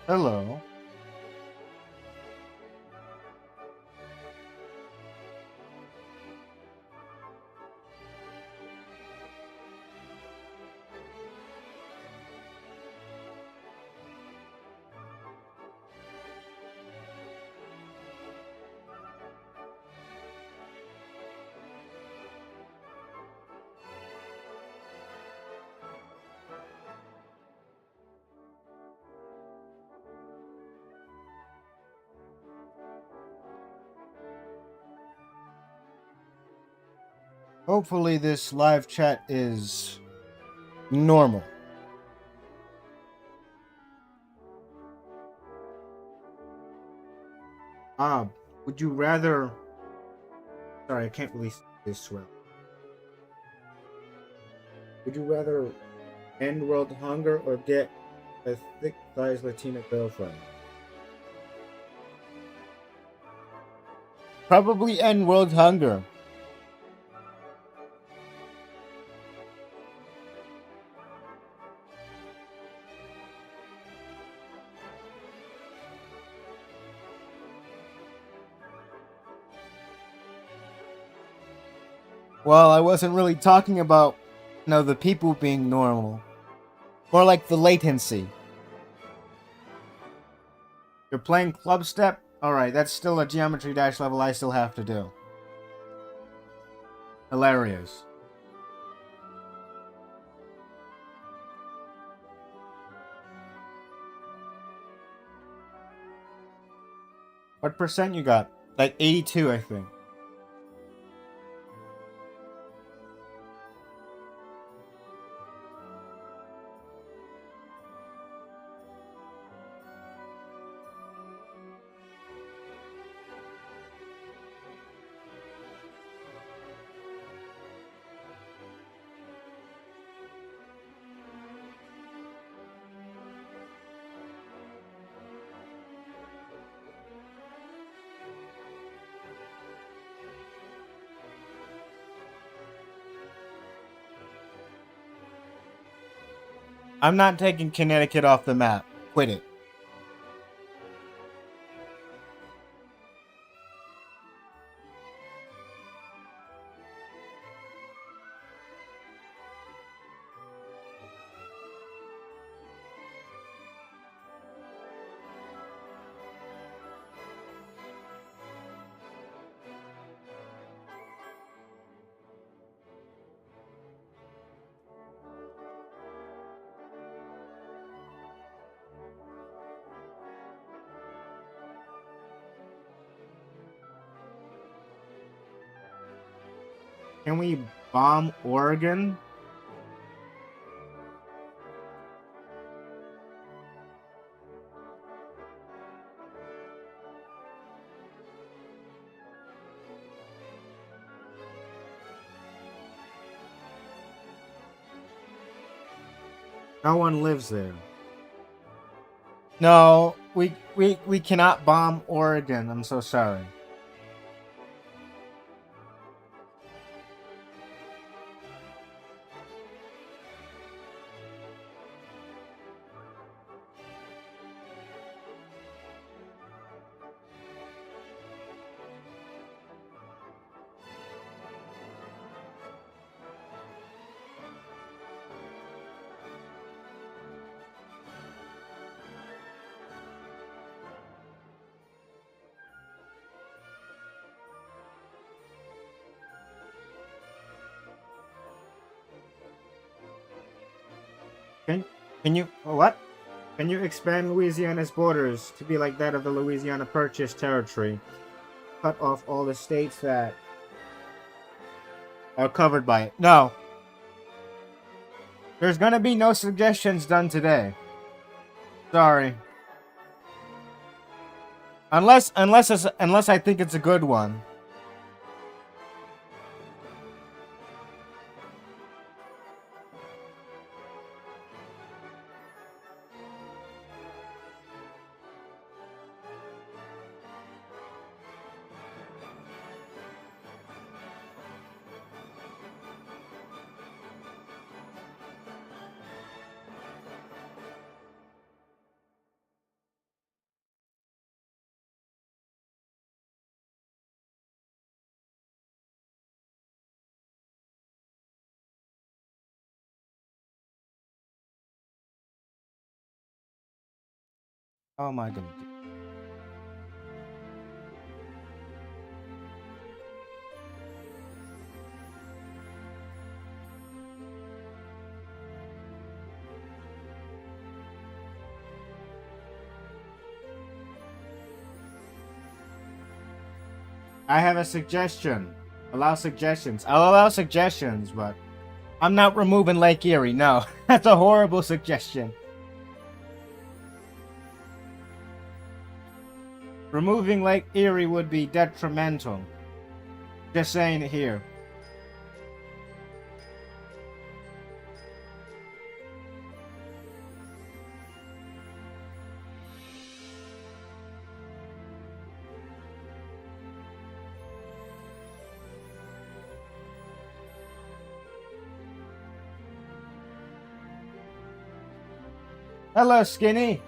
Hello. Hopefully, this live chat is normal. Ah, would you rather? Sorry, I can't really say this well. Would you rather end world hunger or get a thick-thighs Latina girlfriend? Probably end world hunger. Well, I wasn't really talking about, the people being normal. More like the latency. You're playing club step? Alright, that's still a Geometry Dash level I still have to do. Hilarious. What percent you got? Like 82, I think. I'm not taking Connecticut off the map. Quit it. Can we bomb Oregon? No one lives there. No, we cannot bomb Oregon. I'm so sorry. Can can you what? Can you expand Louisiana's borders to be like that of the Louisiana Purchase territory? Cut off all the states that are covered by it. No. There's gonna be no suggestions done today. Sorry. Unless I think it's a good one. How am I gonna do? I have a suggestion. Allow suggestions. I'll allow suggestions, but I'm not removing Lake Erie. No, that's a horrible suggestion. Removing Lake Erie would be detrimental. Just saying it here. Hello, Skinny.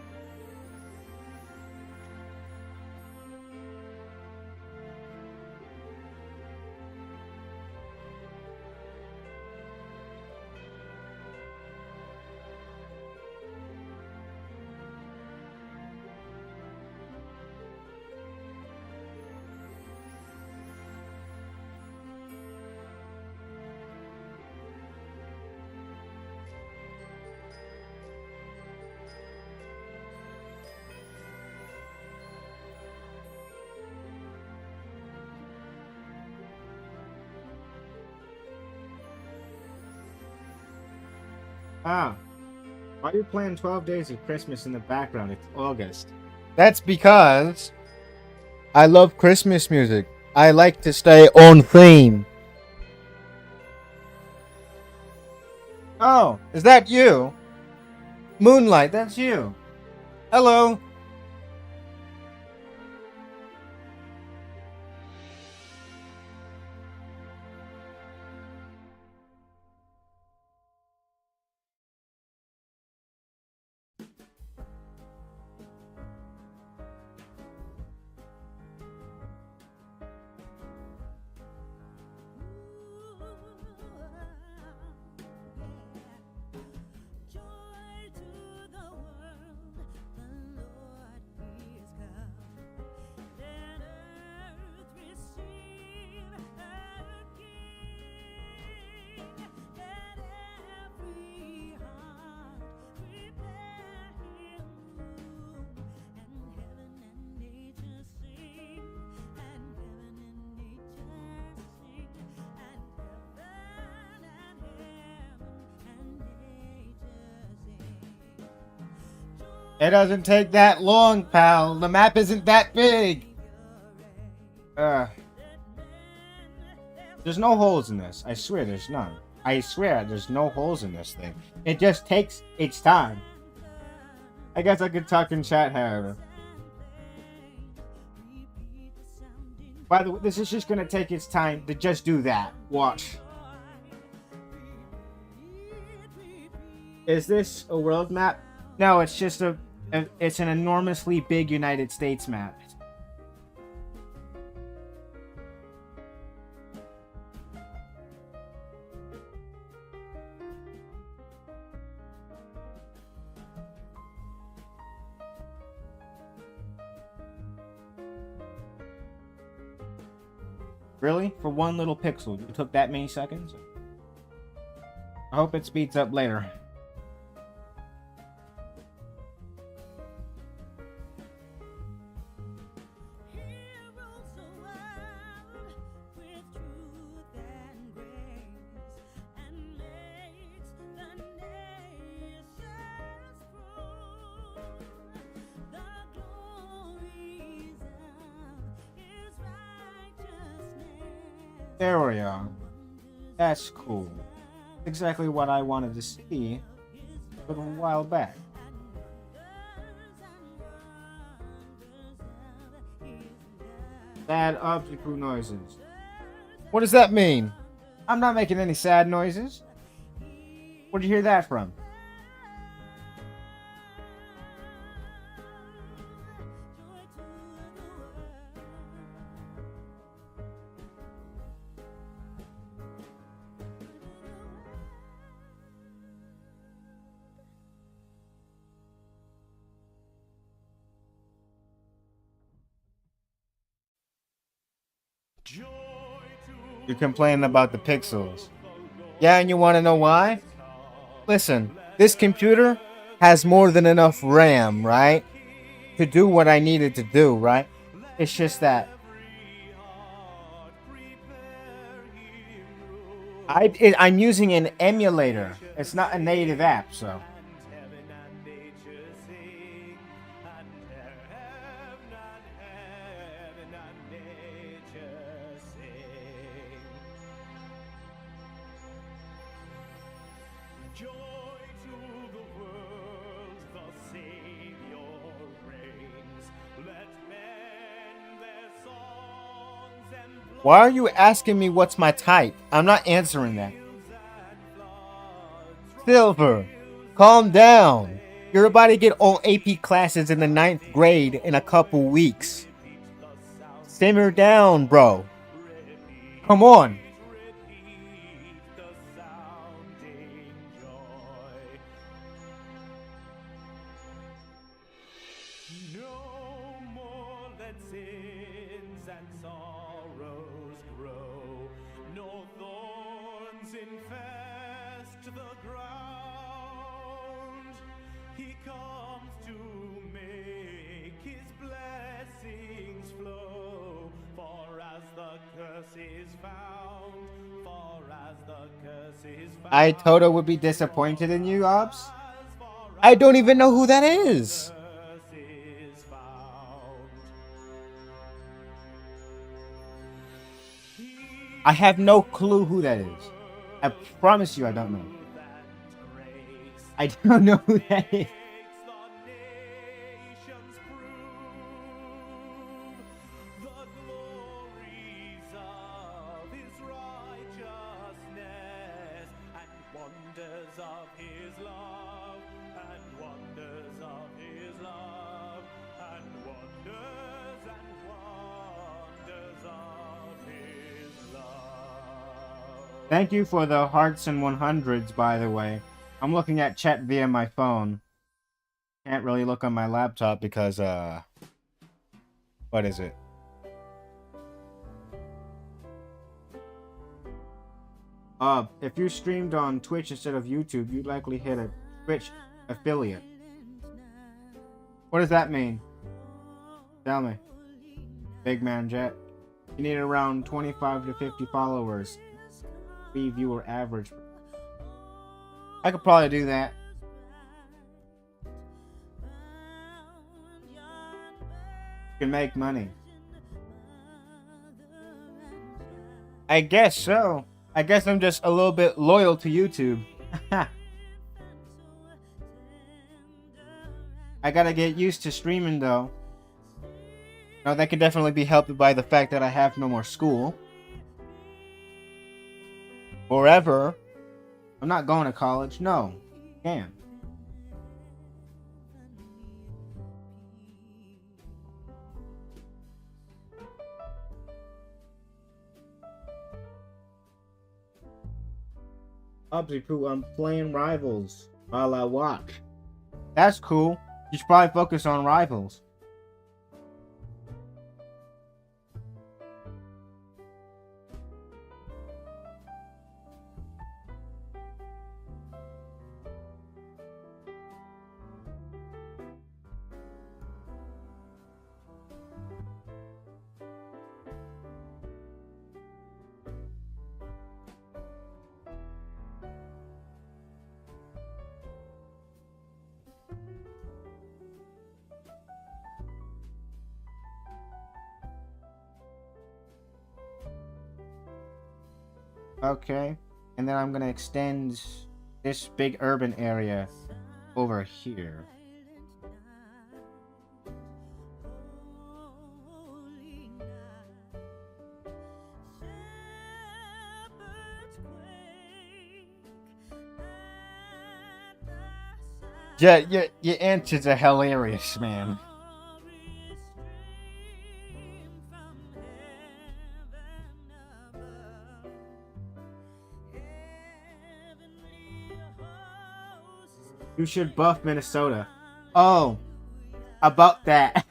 Ah, why are you playing 12 Days of Christmas in the background? It's August. That's because I love Christmas music. I like to stay on theme. Oh, is that you? Moonlight, that's you. Hello. It doesn't take that long, pal. The map isn't that big. There's no holes in this. I swear there's none. I swear there's no holes in this thing. It just takes its time. I guess I could talk in chat, however. By the way, this is just gonna take its time to just do that. Watch. Is this a world map? No, it's just it's an enormously big United States map. Really? For one little pixel, it took that many seconds? I hope it speeds up later. There we are. That's cool. Exactly what I wanted to see a little while back. Sad obstacle noises. What does that mean? I'm not making any sad noises. Where'd you hear that from? You're complaining about the pixels. Yeah, and you want to know why? Listen, this computer has more than enough RAM, right? To do what I needed to do, right? It's just that I'm using an emulator. It's not a native app, so. Why are you asking me what's my type? I'm not answering that. Silver, calm down. You're about to get all AP classes in the 9th grade in a couple weeks. Simmer down, bro. Come on. I Toto would be disappointed in you, Ops. I don't even know who that is. I have no clue who that is. I promise you I don't know. I don't know who that is. Thank you for the hearts and 100s, by the way. I'm looking at chat via my phone. Can't really look on my laptop because, what is it? If you streamed on Twitch instead of YouTube, you'd likely hit a Twitch affiliate. What does that mean? Tell me. Big Man Jet. You need around 25 to 50 followers. Viewer average. I could probably do that. You can make money. I guess so. I guess I'm just a little bit loyal to YouTube. I gotta get used to streaming though. Now that could definitely be helped by the fact that I have no more school. Forever. I'm not going to college. No. Damn. Upsy Poo, I'm playing Rivals while I watch. That's cool. You should probably focus on Rivals. Okay, and then I'm gonna extend this big urban area over here. Yeah, your answers are hilarious, man. You should buff Minnesota. Oh, about that.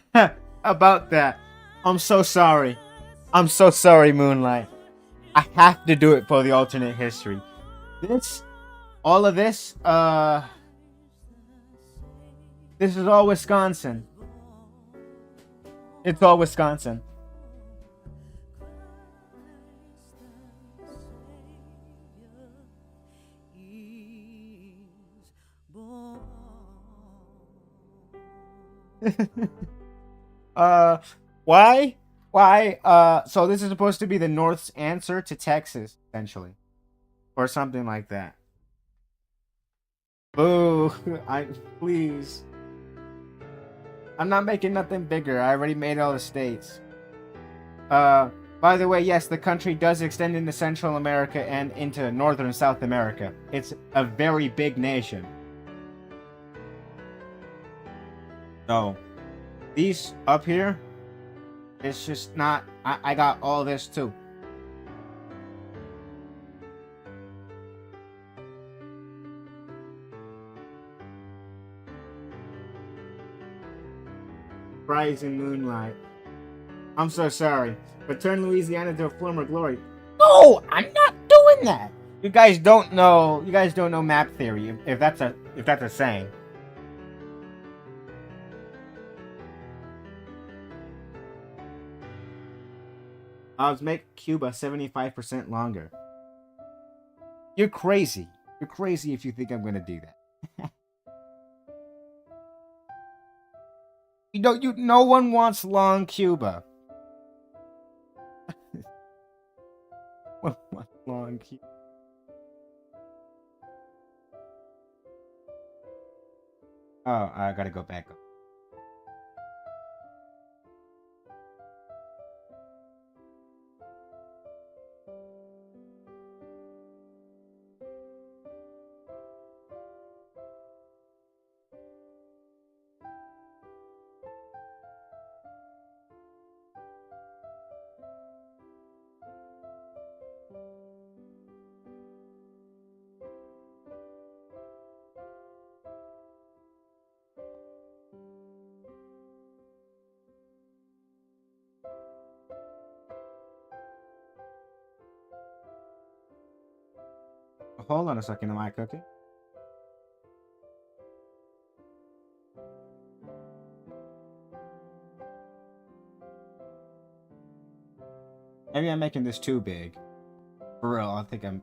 About that. I'm so sorry. I'm so sorry, Moonlight. I have to do it for the alternate history. All of this, this is all Wisconsin. It's all Wisconsin. Why? Why? So this is supposed to be the North's answer to Texas, essentially. Or something like that. Boo. Please. I'm not making nothing bigger. I already made all the states. By the way, yes, the country does extend into Central America and into Northern South America. It's a very big nation. So, these up here, it's just not... I got all this too. Rising Moonlight. I'm so sorry, but turn Louisiana to a former glory. No, I'm not doing that. You guys don't know map theory, if that's a saying. I'll make Cuba 75% longer. You're crazy. You're crazy if you think I'm gonna do that. No one wants long Cuba. Long Cuba. Oh, I gotta go back up. Hold on a second, am I cooking? Maybe I'm making this too big. For real, I think I'm...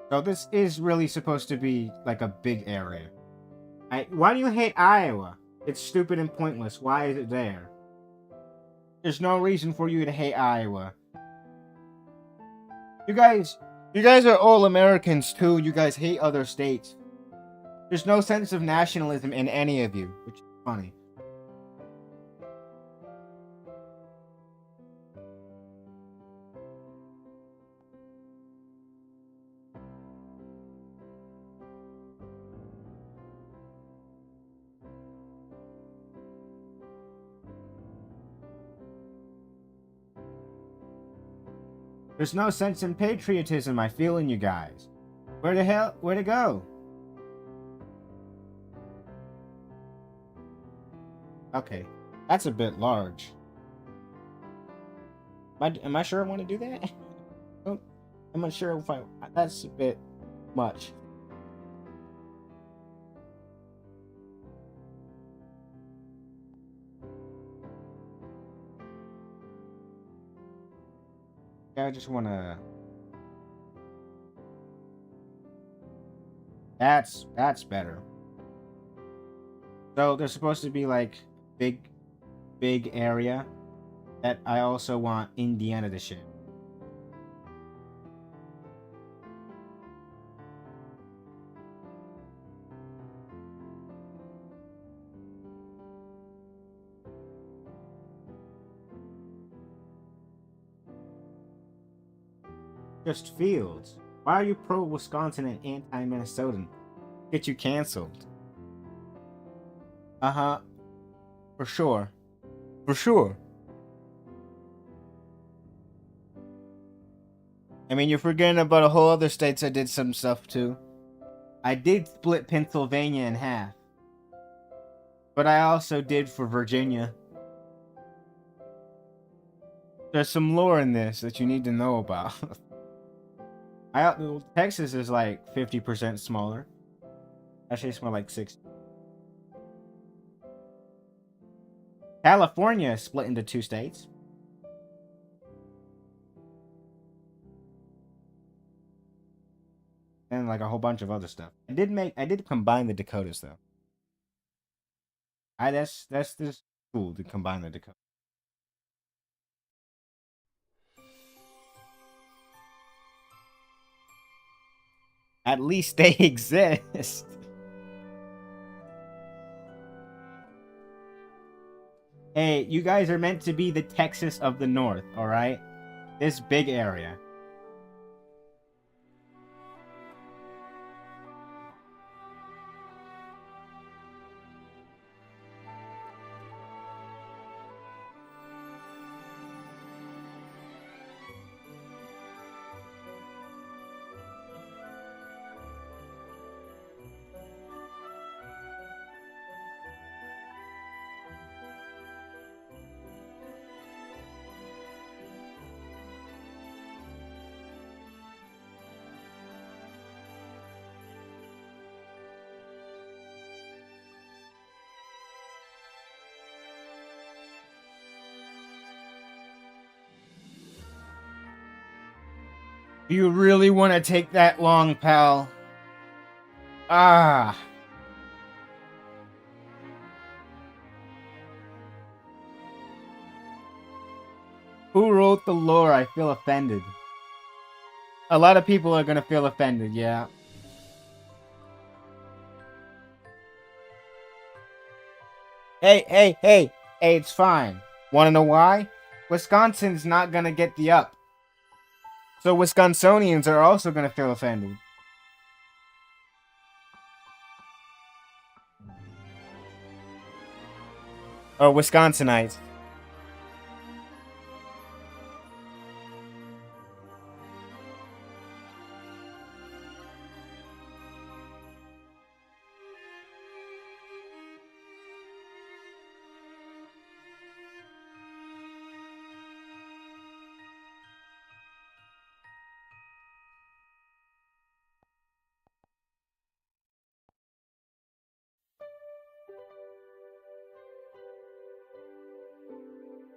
So this is really supposed to be like a big area. Why do you hate Iowa? It's stupid and pointless. Why is it there? There's no reason for you to hate Iowa. You guys are all Americans too. You guys hate other states. There's no sense of nationalism in any of you, which is funny. There's no sense in patriotism I feel in you guys. Where to go? Okay, that's a bit large. Am I sure I want to do that? I'm not sure if that's a bit much. I just want to... That's better. So there's supposed to be like big area that I also want Indiana to share. Just fields. Why are you pro-Wisconsin and anti-Minnesotan? Get you canceled. Uh-huh. For sure. For sure. I mean, you're forgetting about a whole other states I did some stuff to. I did split Pennsylvania in half. But I also did for Virginia. There's some lore in this that you need to know about. Texas is like 50% smaller. Actually, it's more like 60. California is split into 2 states. And like a whole bunch of other stuff. I did combine the Dakotas though. That's just cool to combine the Dakotas. At least they exist. Hey, you guys are meant to be the Texas of the North, alright? This big area. Do you really want to take that long, pal? Ah. Who wrote the lore? I feel offended. A lot of people are gonna feel offended, yeah. Hey, it's fine. Wanna know why? Wisconsin's not gonna get the up. So Wisconsinians are also gonna feel offended. Or Wisconsinites.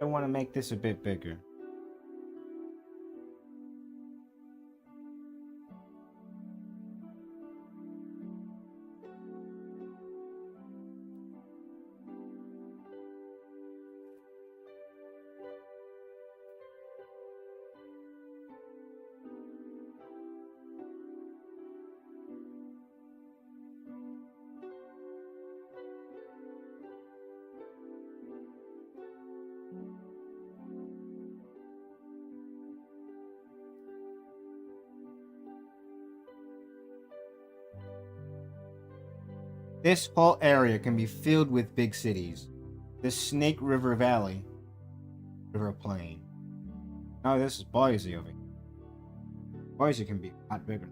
I want to make this a bit bigger. This whole area can be filled with big cities. The Snake River Valley. River Plain. No, this is Boise over here. Boise can be a lot bigger.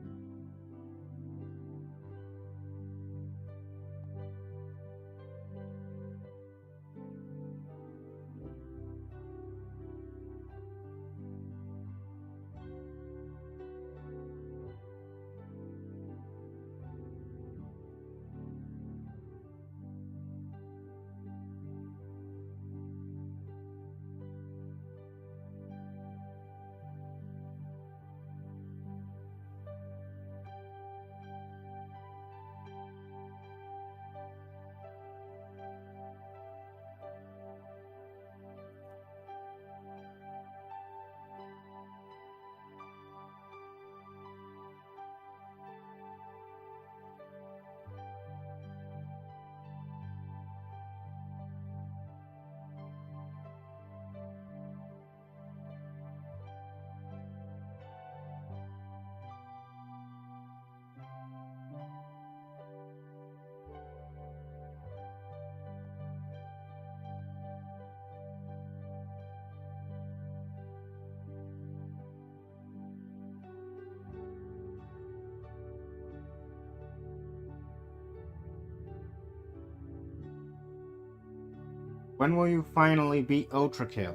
When will you finally beat Ultra Kill?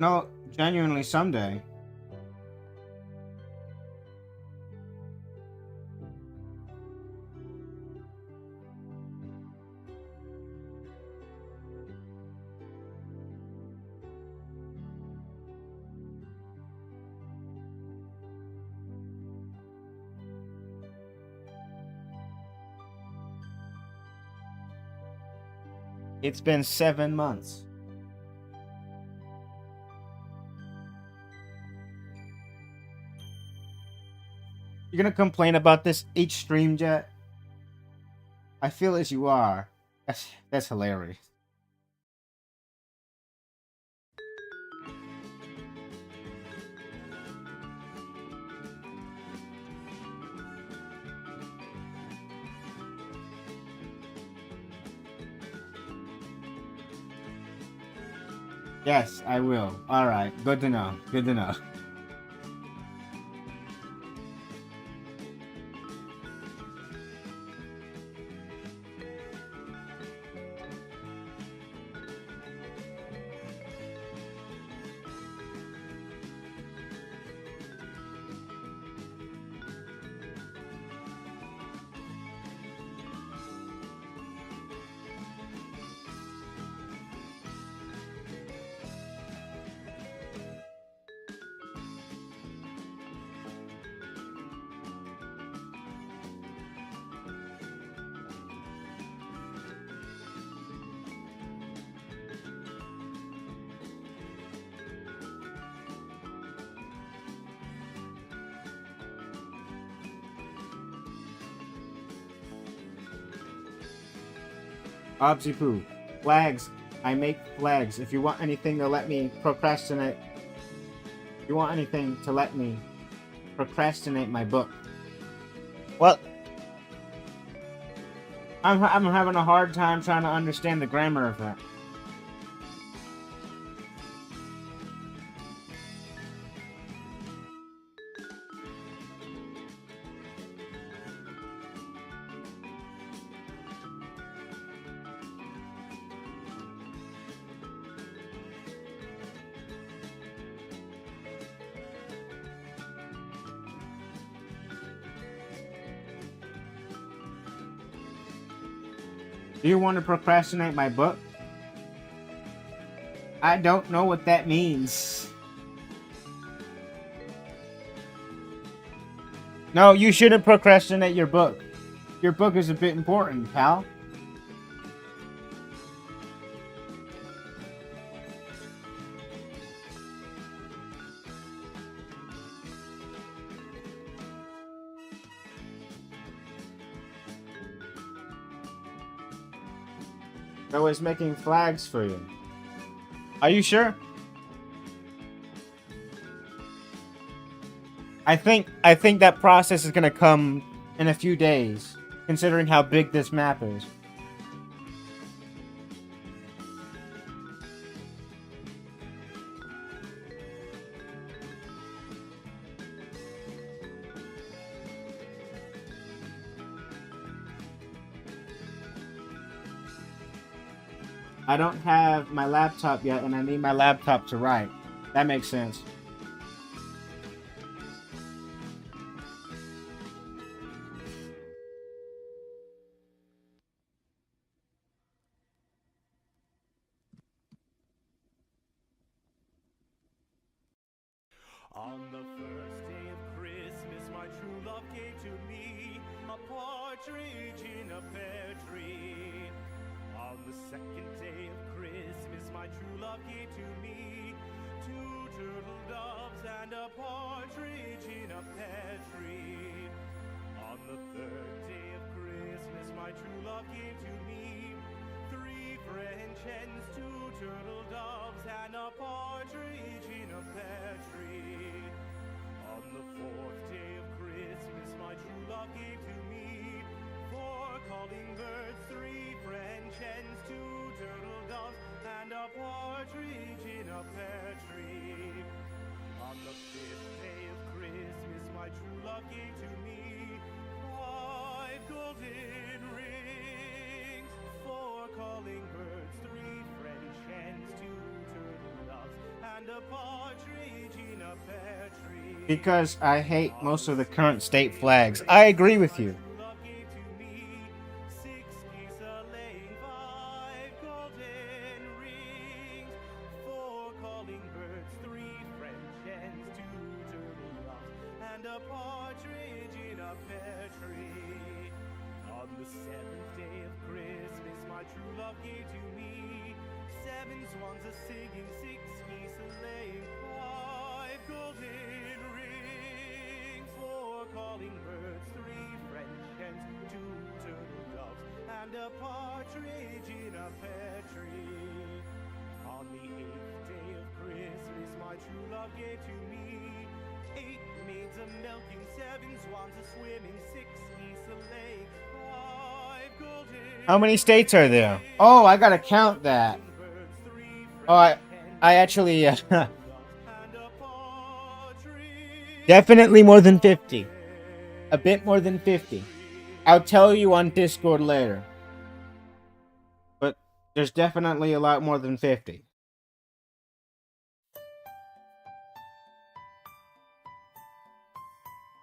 No, genuinely someday. It's been 7 months. You're gonna complain about this each stream, Jet? I feel as you are. That's hilarious. Yes, I will. Alright, good to know. Good to know. Obsy Poo. Flags. I make flags. If you want anything to let me procrastinate... If you want anything to let me procrastinate my book. What? I'm having a hard time trying to understand the grammar of that. Do you want to procrastinate my book? I don't know what that means. No, you shouldn't procrastinate your book. Your book is a bit important, pal. I was making flags for you. Are you sure? I think that process is gonna come in a few days, considering how big this map is. I don't have my laptop yet, and I need my laptop to write. That makes sense. On the first day of Christmas, my true love gave to me a partridge in a pear tree. On the second day of Christmas, my true love gave to me 2 turtle doves and a partridge in a pear tree. On the third day of Christmas, my true love gave to me 3 French hens, 2 turtle doves, and a partridge in a pear tree. On the fourth day of Christmas, my true love gave to me 4 calling birds, 3 French hens, 2 turtle doves, and a partridge in a pear tree. On the fifth day of Christmas, my true love gave to me 5 golden rings. and a partridge in a pear tree. Because I hate most of the current state flags. I agree with you. Love gave to me 6 geese a-laying, 5 golden rings, 4 calling birds, 3 French hens, 2 turtle doves, and a partridge in a pear tree. On the 7th day of Christmas, my true love gave to me 7 swans a-singing, 6 geese a-laying, 5 golden rings, 4 calling birds, 3 French hens, 2 turtle doves, and a partridge in a pear tree. On the 8th day of Christmas, my true love gave to me 8 maids a-milking, 7 swans a-swimming, 6 geese a-laying, 5 golden How many states are there? Oh, I gotta count that. birds, 3 Oh, I actually, and a partridge definitely more than 50. A bit more than 50. I'll tell you on Discord later. But there's definitely a lot more than 50.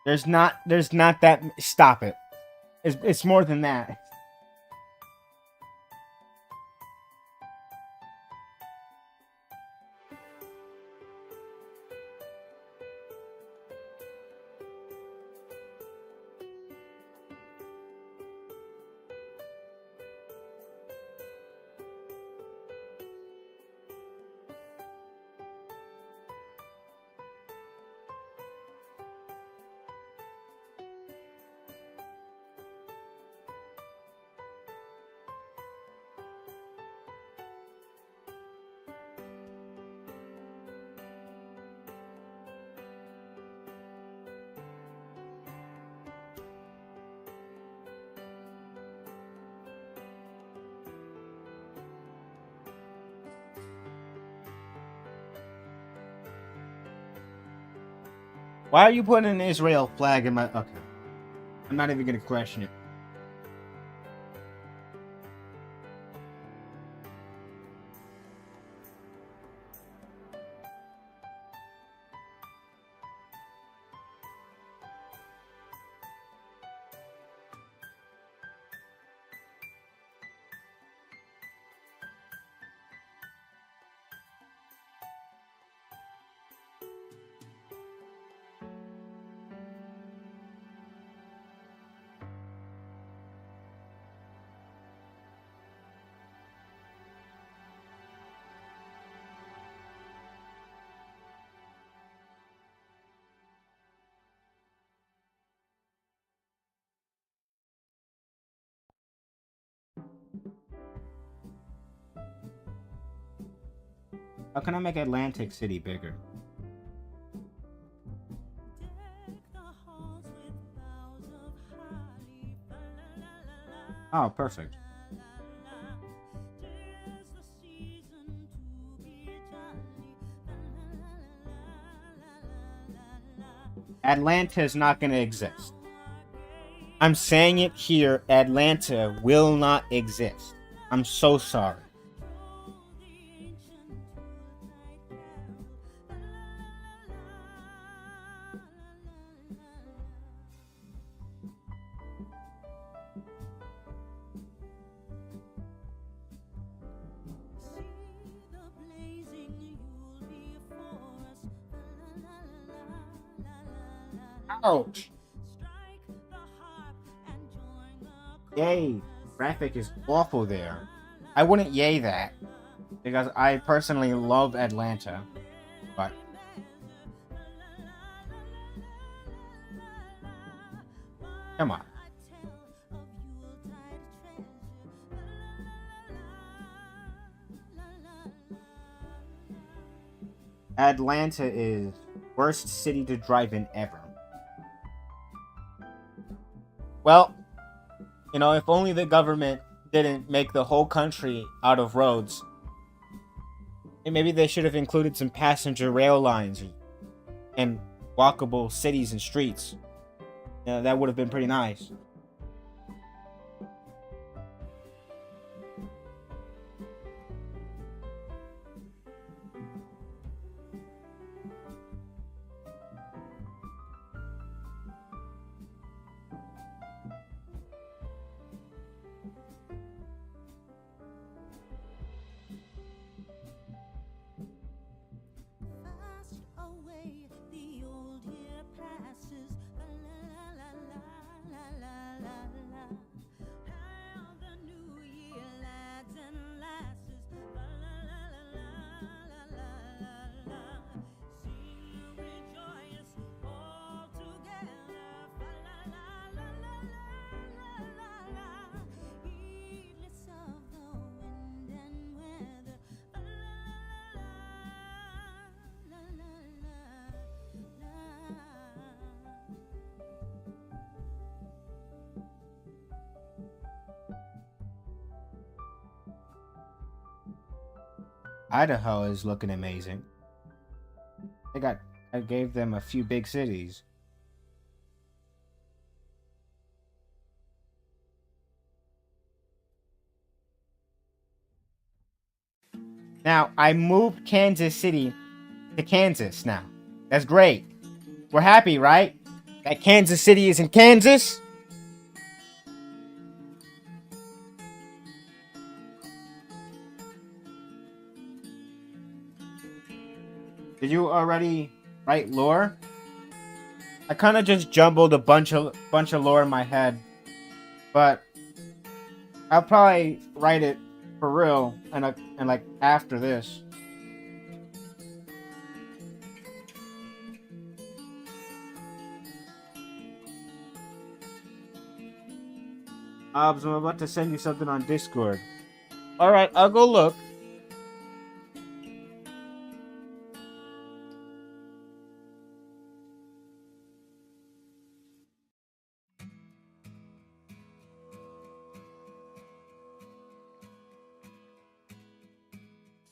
There's not that, stop it. It's more than that. Why are you putting an Israel flag in my... Okay. I'm not even gonna question it. How can I make Atlantic City bigger? Oh, perfect. Atlanta is not going to exist. I'm saying it here, Atlanta will not exist. I'm so sorry. Ouch. Yay. Traffic is awful there. I wouldn't yay that. Because I personally love Atlanta. But... come on. Atlanta is worst city to drive in ever. Well, you know, if only the government didn't make the whole country out of roads. And maybe they should have included some passenger rail lines and walkable cities and streets. That would have been pretty nice. Idaho is looking amazing. I gave them a few big cities. Now, I moved Kansas City to Kansas now. That's great. We're happy, right? That Kansas City is in Kansas? Did you already write lore? I kind of just jumbled a bunch of lore in my head, but I'll probably write it for real and like after this. I'm about to send you something on Discord. All right, I'll go look.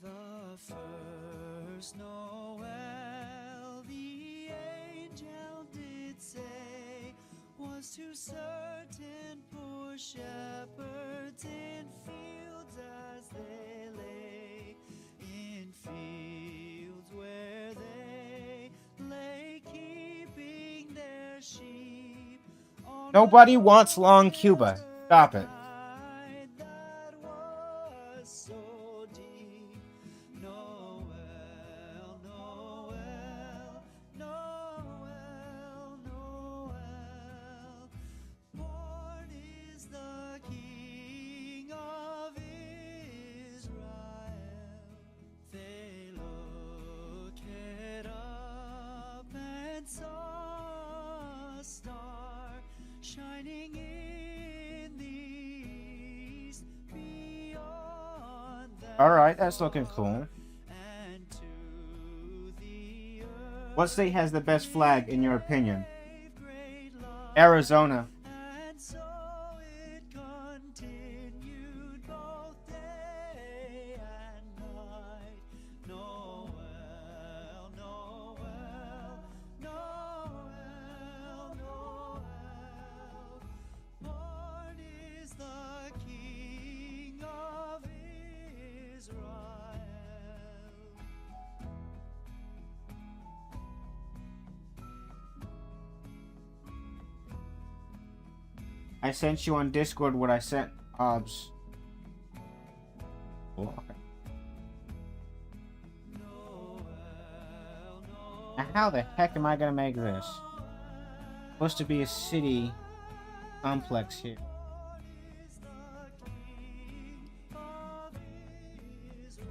The first Noel, the angel did say, was to certain poor shepherds in fields as they lay, in fields where they lay keeping their sheep. Nobody wants long Cuba. Stop it. That was so deep. Noel, Noel, Noel, Noel. Born is the King of Israel. They looked up and saw a star shining in the east beyond that. All right, that's looking cool. And to the earth What state has the best flag in your opinion? gave great love, Arizona. and so it continued both day and night. Noel, Noel, Noel, Noel. Born is the King of Israel. I sent you on Discord what I sent Hobbs. Oh, okay. Now how the heck am I gonna make this? Supposed to be a city complex here. Is the King of Israel.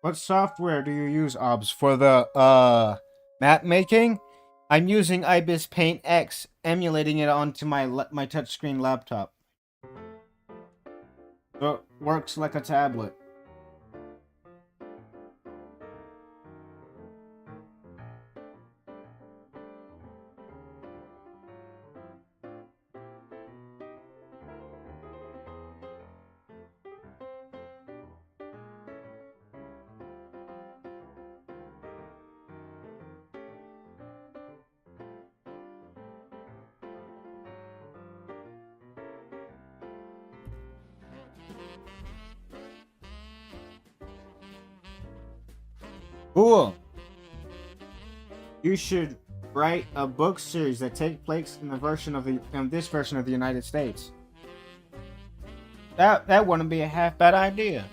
What software do you use, OBS, for the map making? I'm using Ibis Paint X, emulating it onto my touchscreen laptop. So it works like a tablet. Cool. You should write a book series that takes place in this version of the United States. That wouldn't be a half bad idea.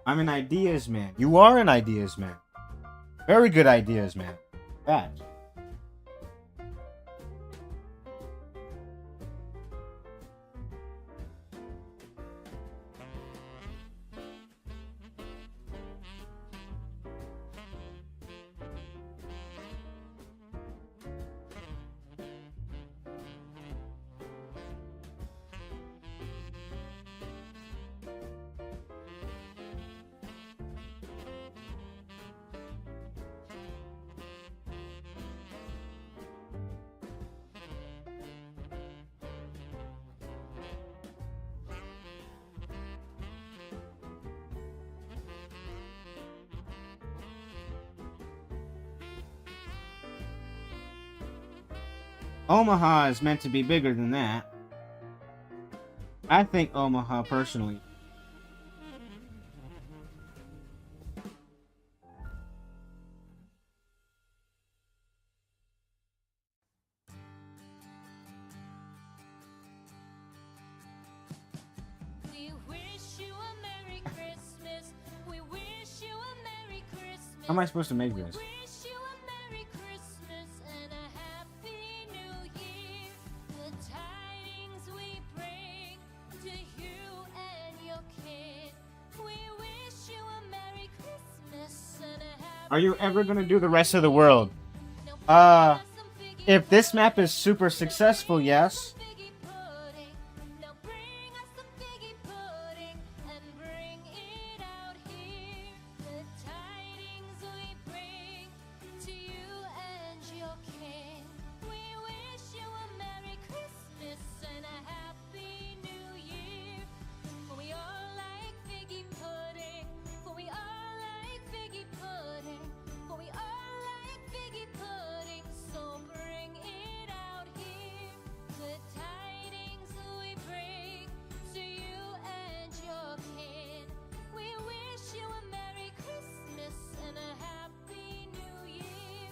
I'm an ideas man. You are an ideas man. Very good ideas man. That. Omaha is meant to be bigger than that. I think Omaha, personally. We wish you a Merry Christmas. We wish you a Merry Christmas. How am I supposed to make this? Wish you a Merry Christmas and a Happy New Year. The tidings we bring to you and your kid. We wish you a Merry Christmas and a Happy Are you ever gonna do the rest of the world? Now If this map is super successful, yes. Figgy pudding. Now bring us some figgy pudding and bring it out here. The tidings we bring to you and your kin. We wish you a Merry Christmas and a Happy New Year. For we all like figgy pudding. For we all like figgy pudding. For we all like figgy pudding. So bring it out here. The tidings we bring to you and your kin. We wish you a Merry Christmas and a Happy New Year.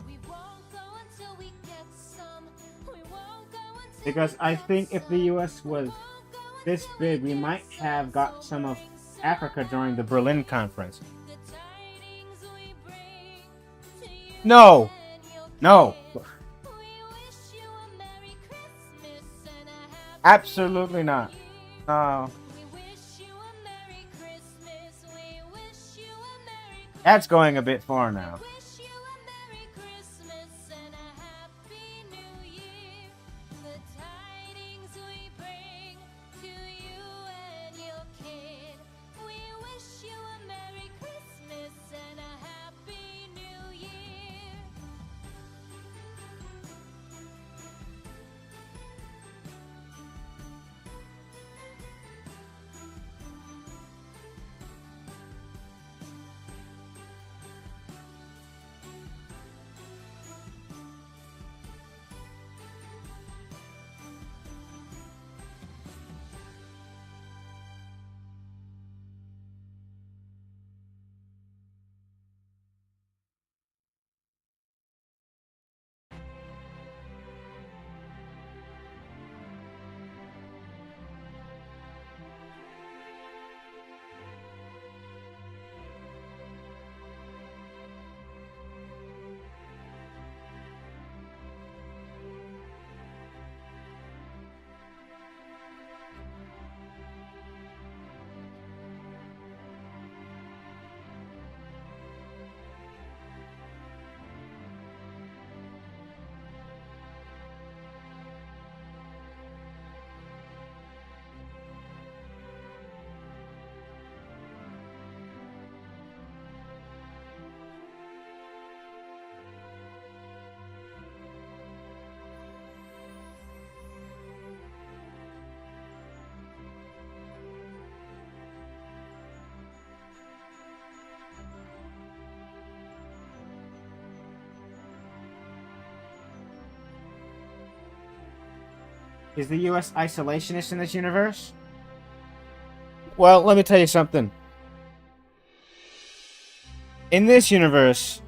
We won't go until we get some. We won't go until Because we I get think if the some. US was Won't go this until big, we get might some. have got So some of bring some. Africa during the Berlin Conference. The tidings we bring to you No! and your No! kin. We wish you a Merry Christmas and a Happy Absolutely not. New Year. No. We wish you a Merry Christmas. We wish you a Merry Christmas. That's going a bit far now. Wish you a Merry Christmas and a Happy New Year. The tidings we bring Is the US isolationist in this universe? Well, let me tell you something. In this universe,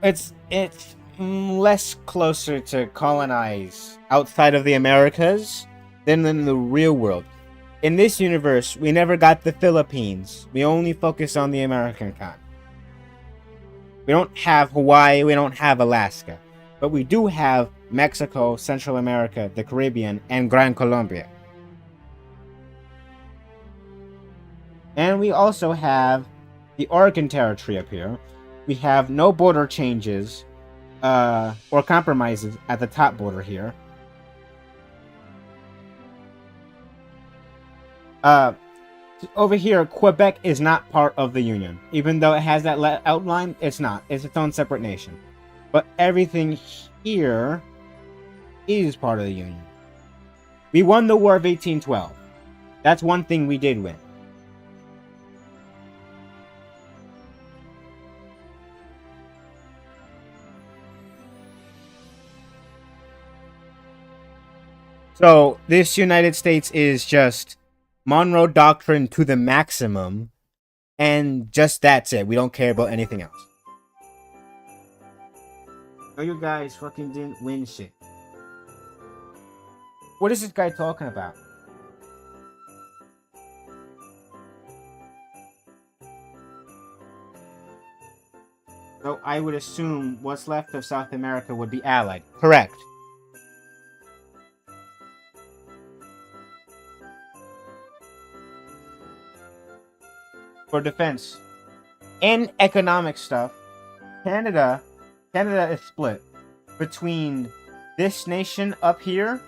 it's less closer to colonize outside of the Americas than in the real world. In this universe, we never got the Philippines. We only focus on the American continent. We don't have Hawaii, we don't have Alaska. But we do have Mexico, Central America, the Caribbean, and Gran Colombia. And we also have the Oregon Territory up here. We have no border changes or compromises at the top border here. Over here, Quebec is not part of the Union. Even though it has that outline, it's not. It's its own separate nation. But everything here is part of the Union. We won the War of 1812. That's one thing we did win. So, this United States is just Monroe Doctrine to the maximum, and just that's it. We don't care about anything else. Oh, you guys fucking didn't win shit. What is this guy talking about? So I would assume what's left of South America would be allied. Correct. For defense and economic stuff, Canada is split between this nation up here.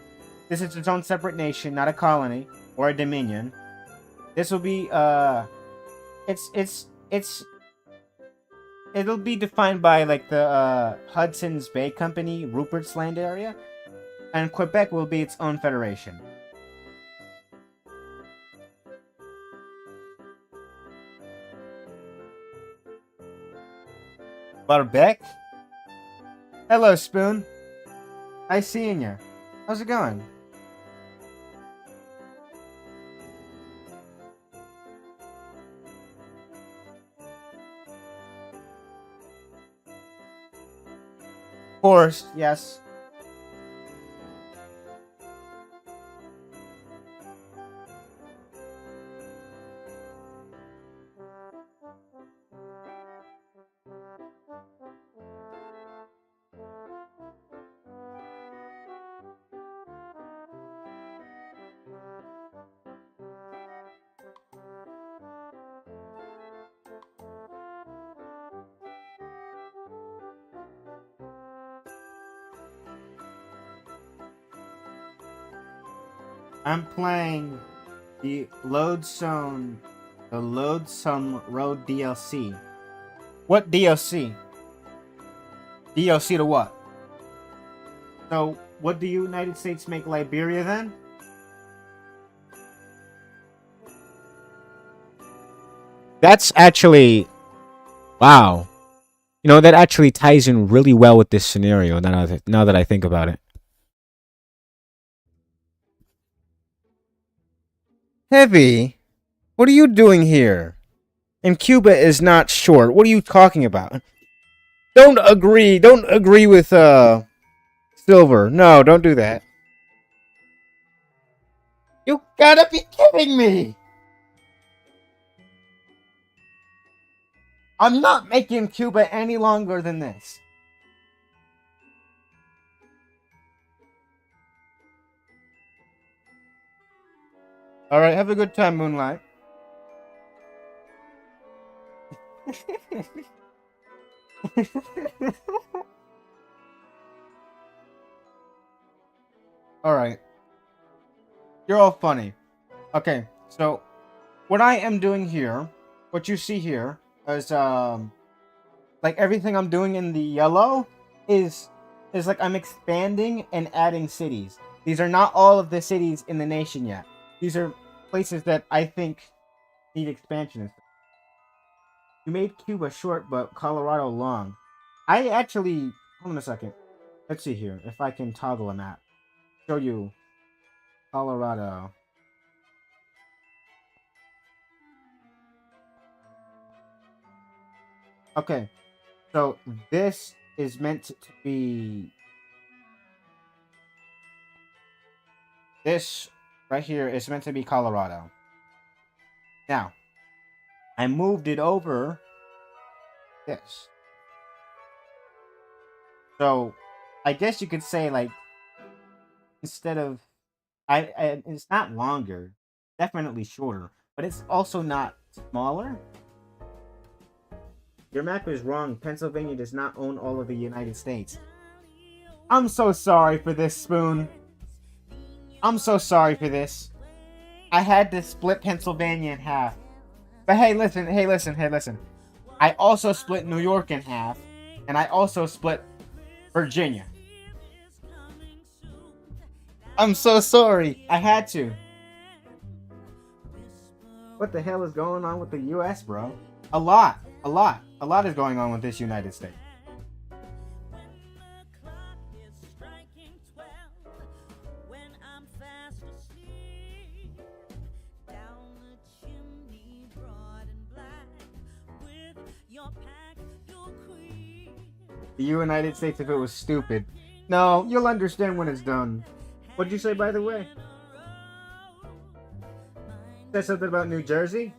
This is its own separate nation, not a colony or a dominion. This will be it'll be defined by like the Hudson's Bay Company, Rupert's Land area, and Quebec will be its own federation. Barbec? Hello, Spoon. I seen ya. How's it going? Of course, yes. I'm playing the Loadsome Road DLC. What DLC? DLC to what? So, would the United States make Liberia then? That's actually... Wow. You know, that actually ties in really well with this scenario now that I think about it. Heavy? What are you doing here? And Cuba is not short. What are you talking about? Don't agree with, Silver. No, don't do that. You gotta be kidding me! I'm not making Cuba any longer than this. Alright, have a good time, Moonlight. Alright. You're all funny. Okay, so what I am doing here, what you see here, is like everything I'm doing in the yellow is like I'm expanding and adding cities. These are not all of the cities in the nation yet. These are places that I think need expansion. You made Cuba short, but Colorado long. I actually... Hold on a second. Let's see here, if I can toggle a map. show you Colorado. Okay, so this is meant to be. This right here is meant to be Colorado. Now, I moved it over this. So, I guess you could say like instead of it's not longer, definitely shorter, but it's also not smaller. Your map is wrong. Pennsylvania does not own all of the United States. I'm so sorry for this, Spoon. I'm so sorry for this. I had to split Pennsylvania in half. But hey, listen. I also split New York in half, and I also split Virginia. I'm so sorry. I had to. What the hell is going on with the US, bro? A lot is going on with this United States. The United States if it was stupid. No, you'll understand when it's done. What'd you say, by the way? Said something about New Jersey?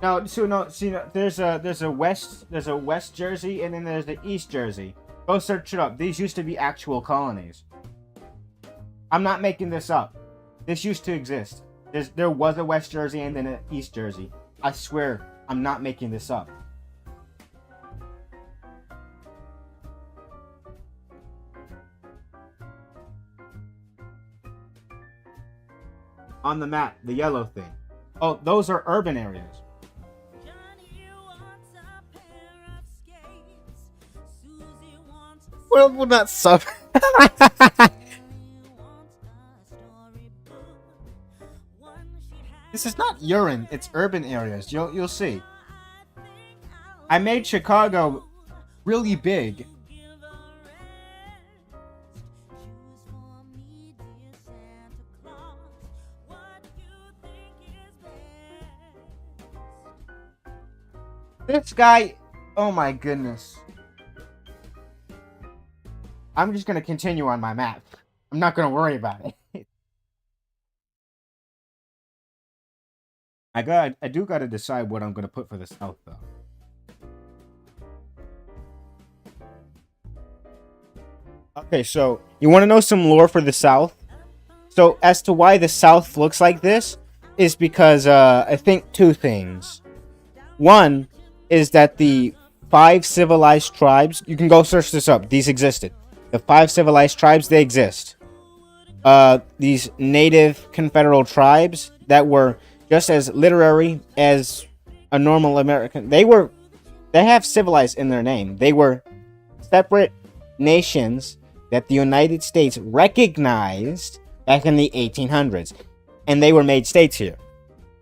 No, there's a West Jersey and then there's the East Jersey. Go search it up. These used to be actual colonies. I'm not making this up. This used to exist. There was a West Jersey and then an East Jersey. I swear, I'm not making this up. On the map, the yellow thing. Oh, those are urban areas. Well, not sub. This is not urine, it's urban areas. You'll see. I made Chicago really big. This guy, oh my goodness. I'm just gonna continue on my map. I'm not gonna worry about it. I do gotta decide what I'm gonna put for the South though. Okay, so you want to know some lore for the South? So as to why the South looks like this is because I think two things. One is that the 5 civilized tribes, you can go search this up, these existed. The 5 civilized tribes, they exist. These native confederal tribes that were just as literary as a normal American. They have civilized in their name. They were separate nations that the United States recognized back in the 1800s. And they were made states here.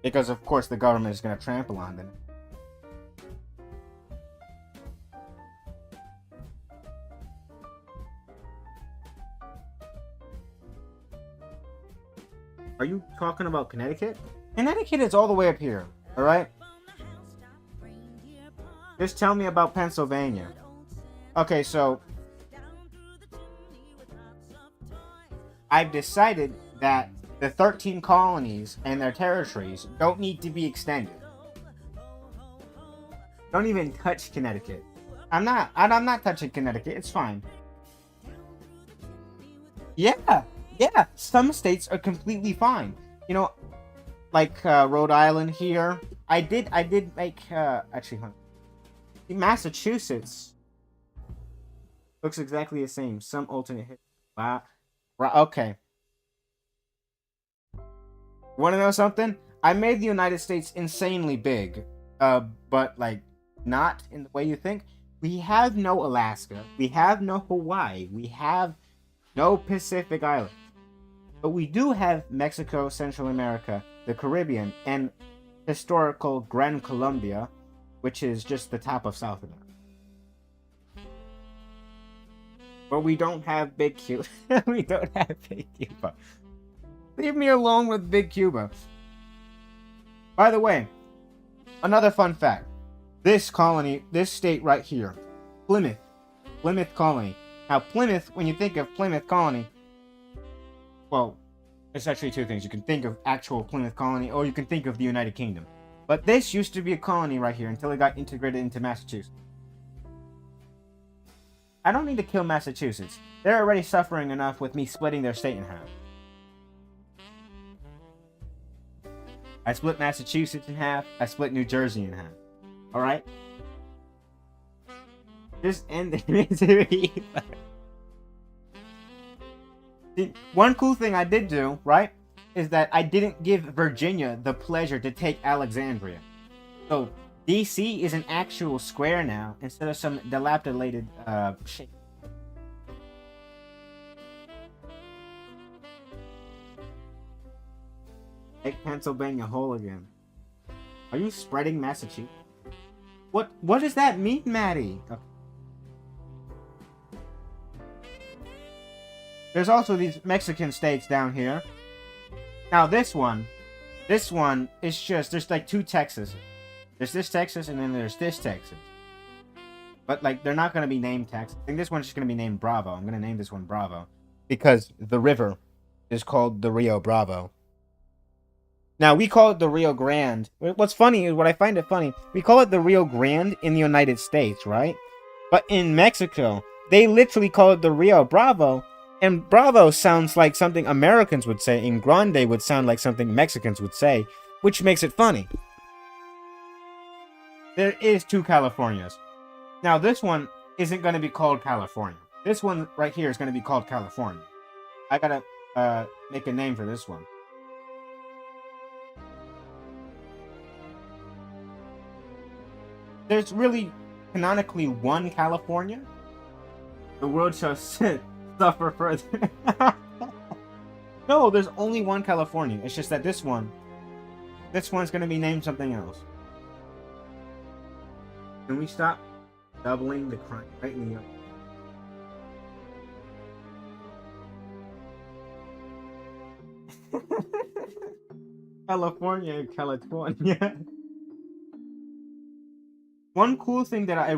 Because, of course, the government is going to trample on them. Are you talking about Connecticut? Connecticut is all the way up here, alright? Just tell me about Pennsylvania. Okay, so I've decided that the 13 colonies and their territories don't need to be extended. Don't even touch Connecticut. I'm not touching Connecticut. It's fine. Yeah, some states are completely fine. You know, like Rhode Island here. I did make actually, Massachusetts looks exactly the same. Some alternate hit. Wow. Okay. Want to know something? I made the United States insanely big, but like not in the way you think. We have no Alaska. We have no Hawaii. We have no Pacific Island. But we do have Mexico, Central America, the Caribbean, and historical Gran Colombia, which is just the top of South America. But we don't have Big Cuba. We don't have Big Cuba. Leave me alone with Big Cuba. By the way, another fun fact. This colony, this state right here, Plymouth Colony. Now, Plymouth, when you think of Plymouth Colony, well, it's actually two things. You can think of actual Plymouth Colony, or you can think of the United Kingdom. But this used to be a colony right here until it got integrated into Massachusetts. I don't need to kill Massachusetts. They're already suffering enough with me splitting their state in half. I split Massachusetts in half. I split New Jersey in half. Alright? Just end the misery. See, one cool thing I did do, right, is that I didn't give Virginia the pleasure to take Alexandria. So, DC is an actual square now, instead of some dilapidated, shit. Make Pennsylvania whole again. Are you spreading Massachusetts? What does that mean, Maddie? Okay. There's also these Mexican states down here. Now this one is just, there's like two Texas. There's this Texas and then there's this Texas. But like, they're not going to be named Texas. I think this one's just going to be named Bravo. I'm going to name this one Bravo. Because the river is called the Rio Bravo. Now, we call it the Rio Grande. What's funny is, what I find it funny, we call it the Rio Grande in the United States, right? But in Mexico, they literally call it the Rio Bravo. And Bravo sounds like something Americans would say, and Grande would sound like something Mexicans would say, which makes it funny. There is two Californias. Now, this one isn't going to be called California. This one right here is going to be called California. I gotta make a name for this one. There's really canonically one California. The world shall suffer further. No, there's only one California. It's just that this one's going to be named something else. Can we stop doubling the crime right in the California and California. One cool thing that I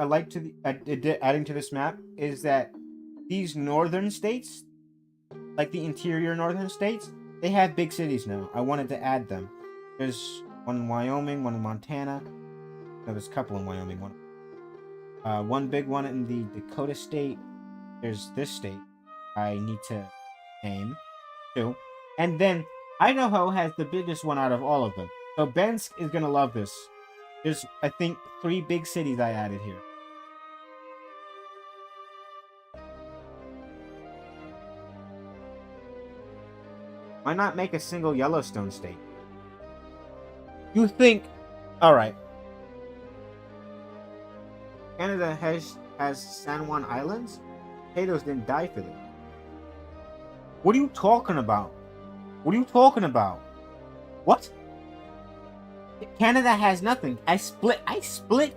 like to adding to this map is that these northern states, like the interior northern states, they have big cities now. I wanted to add them. There's one in Wyoming, one in Montana. No, there's a couple in Wyoming. One big one in the Dakota state. There's this state I need to name too. And then Idaho has the biggest one out of all of them. So Bensk is gonna love this. There's, I think, 3 big cities I added here. Why not make a single Yellowstone state? You think... Alright. Canada has San Juan Islands? Potatoes didn't die for them. What are you talking about? What are you talking about? What? Canada has nothing. I split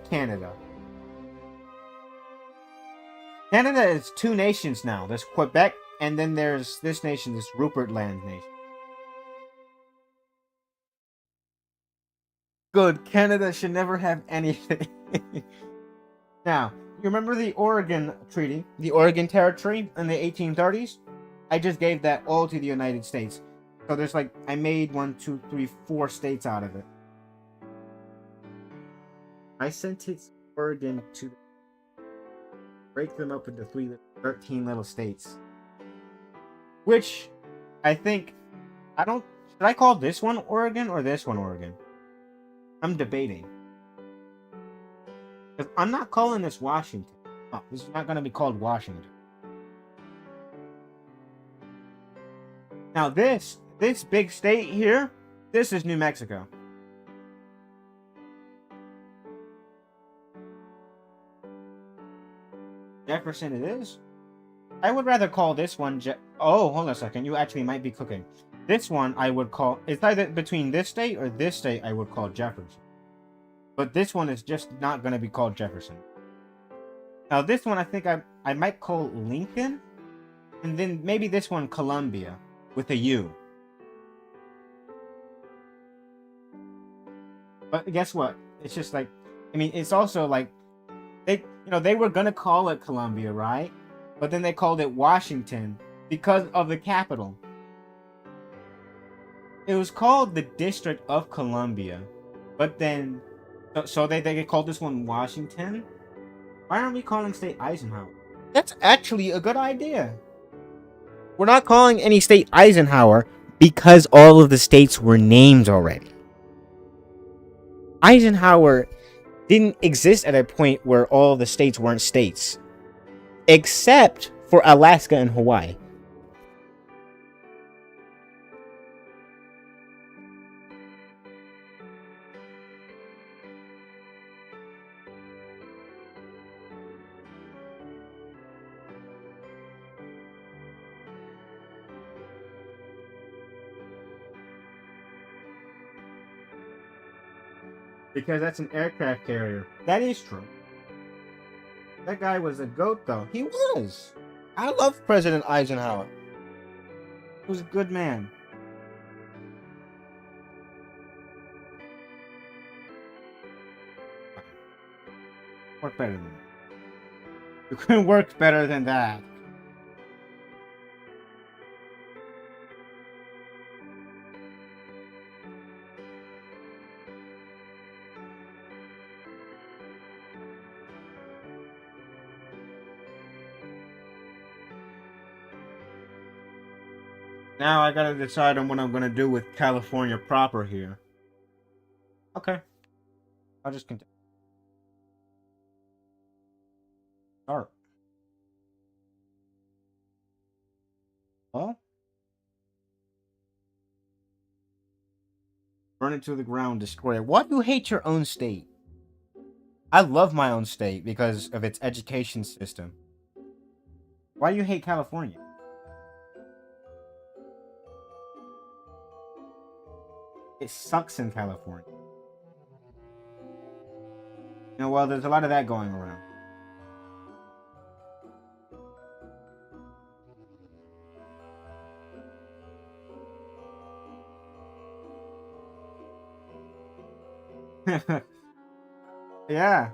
Canada. Canada is 2 nations now. There's Quebec, and then there's this nation, this Rupert Land nation. Good. Canada should never have anything. Now, you remember the Oregon Treaty? The Oregon Territory in the 1830s? I just gave that all to the United States. So there's like, I made 1, 2, 3, 4 states out of it. I sent it Oregon to break them up into 13 little states. Which, I think, should I call this one Oregon or this one Oregon? I'm debating. Because I'm not calling this Washington. No, this is not going to be called Washington. Now this big state here, this is New Mexico. Jefferson it is. I would rather call this one oh, hold on a second. You actually might be cooking. This one I would call... It's either between this state or this state I would call Jefferson. But this one is just not going to be called Jefferson. Now this one I think I might call Lincoln, and then maybe this one Columbia with a U. But guess what? It's just like, I mean, it's also like they were gonna call it Columbia, right? But then they called it Washington because of the capital. It was called the District of Columbia, but then so they called this one Washington. Why aren't we calling state Eisenhower? That's actually a good idea. We're not calling any state Eisenhower because all of the states were named already. Eisenhower didn't exist at a point where all the states weren't states, except for Alaska and Hawaii. Because that's an aircraft carrier. That is true. That guy was a goat, though. He was. I love President Eisenhower. He was a good man. Work better than that. You couldn't work better than that. Now I gotta decide on what I'm gonna do with California proper here. Okay. I'll just continue. Start. Well. Burn it to the ground, destroy it. Why do you hate your own state? I love my own state because of its education system. Why do you hate California? It sucks in California. You know, well, there's a lot of that going around. Yeah.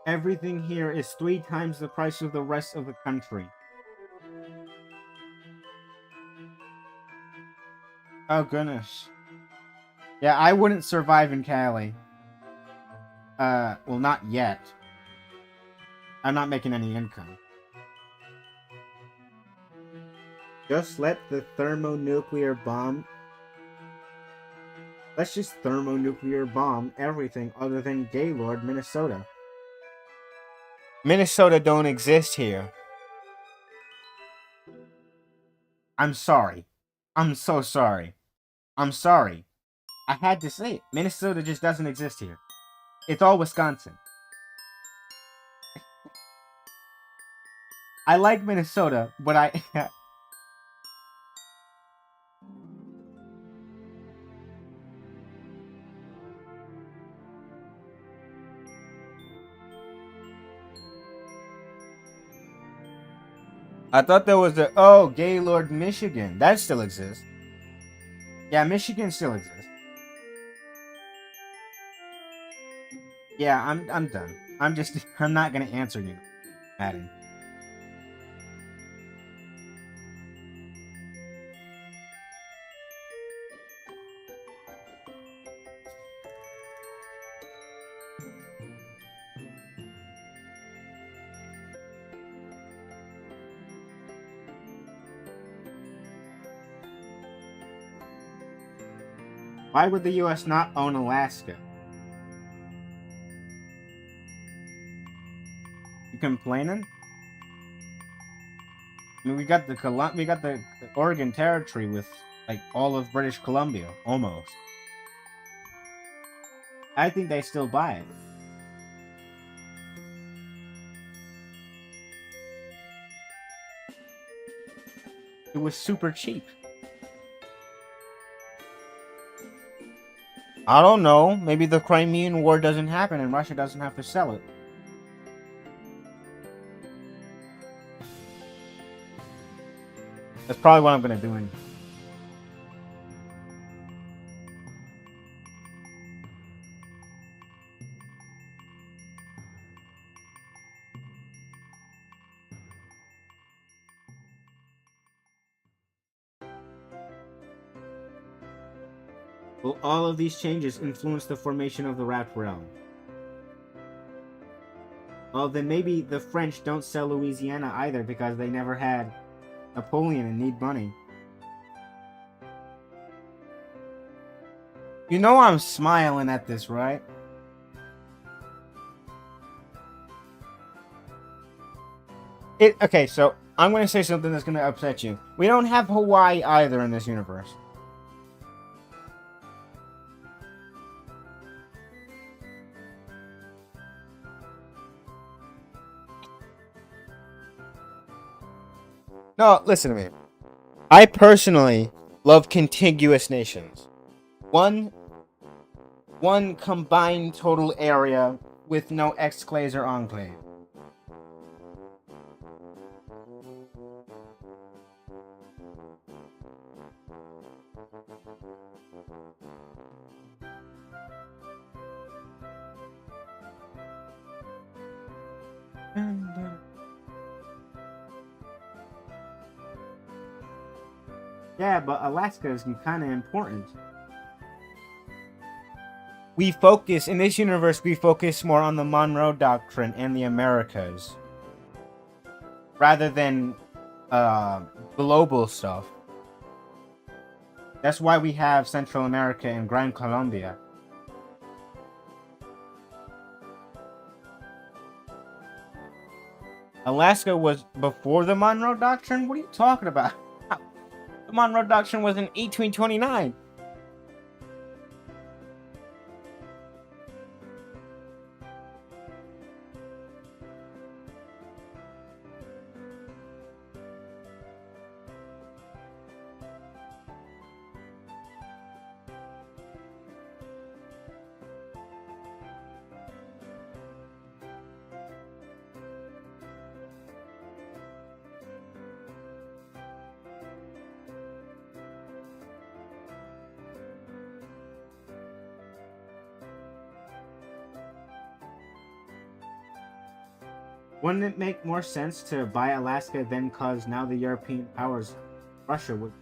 Everything here is 3 times the price of the rest of the country. Oh, goodness. Yeah, I wouldn't survive in Cali. Well, not yet. I'm not making any income. Just let the thermonuclear bomb... Let's just thermonuclear bomb everything other than Gaylord, Minnesota. Minnesota don't exist here. I'm sorry. I'm so sorry. I'm sorry. I had to say it. Minnesota just doesn't exist here. It's all Wisconsin. I like Minnesota, but I... I thought there was a... Oh, Gaylord, Michigan. That still exists. Yeah, Michigan still exists. Yeah, I'm done. I'm not gonna answer you, Madden. Why would the US not own Alaska? complaining? I mean, we got the Oregon Territory with like all of British Columbia, almost. I think they still buy it. It was super cheap. I don't know. Maybe the Crimean War doesn't happen and Russia doesn't have to sell it. That's probably what I'm gonna do. Will all of these changes influence the formation of the Rat Realm? Well, then maybe the French don't sell Louisiana either because they never had Napoleon and need money. You know I'm smiling at this, right? Okay, so I'm going to say something that's going to upset you. We don't have Hawaii either in this universe. No, listen to me. I personally love contiguous nations. One combined total area with no exclaves or enclave. Yeah, but Alaska is kind of important. We focus, in this universe, we focus more on the Monroe Doctrine and the Americas. Rather than global stuff. That's why we have Central America and Gran Colombia. Alaska was before the Monroe Doctrine? What are you talking about? The Monroe Doctrine was in 1829. Wouldn't it make more sense to buy Alaska then, cause now the European powers, Russia, would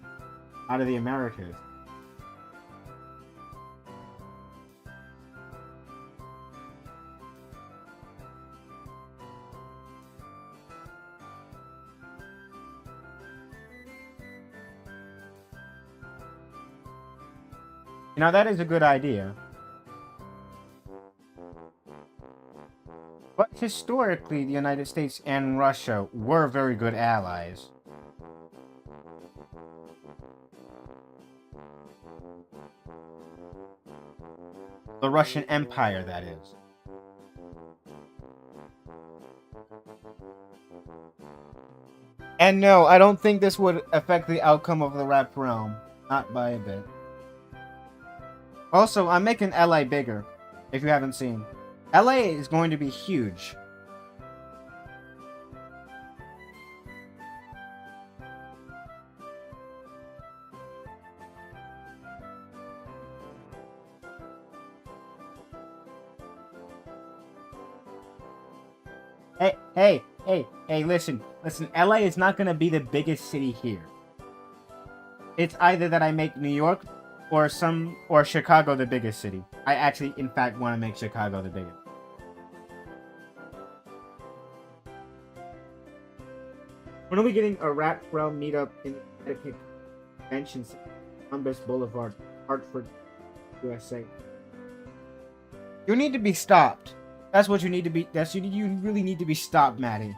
out of the Americas? Now that is a good idea. But historically, the United States and Russia were very good allies. The Russian Empire, that is. And no, I don't think this would affect the outcome of the Rat Realm. Not by a bit. Also, I'm making LA bigger, if you haven't seen. LA is going to be huge. Hey, listen, LA is not going to be the biggest city here. It's either that I make New York or Chicago the biggest city. I actually, in fact, want to make Chicago the biggest. When are we getting a Rat Realm meetup in the Connecticut Convention Center, Columbus Boulevard, Hartford, USA? You need to be stopped. That's what you need to be. You really need to be stopped, Maddie.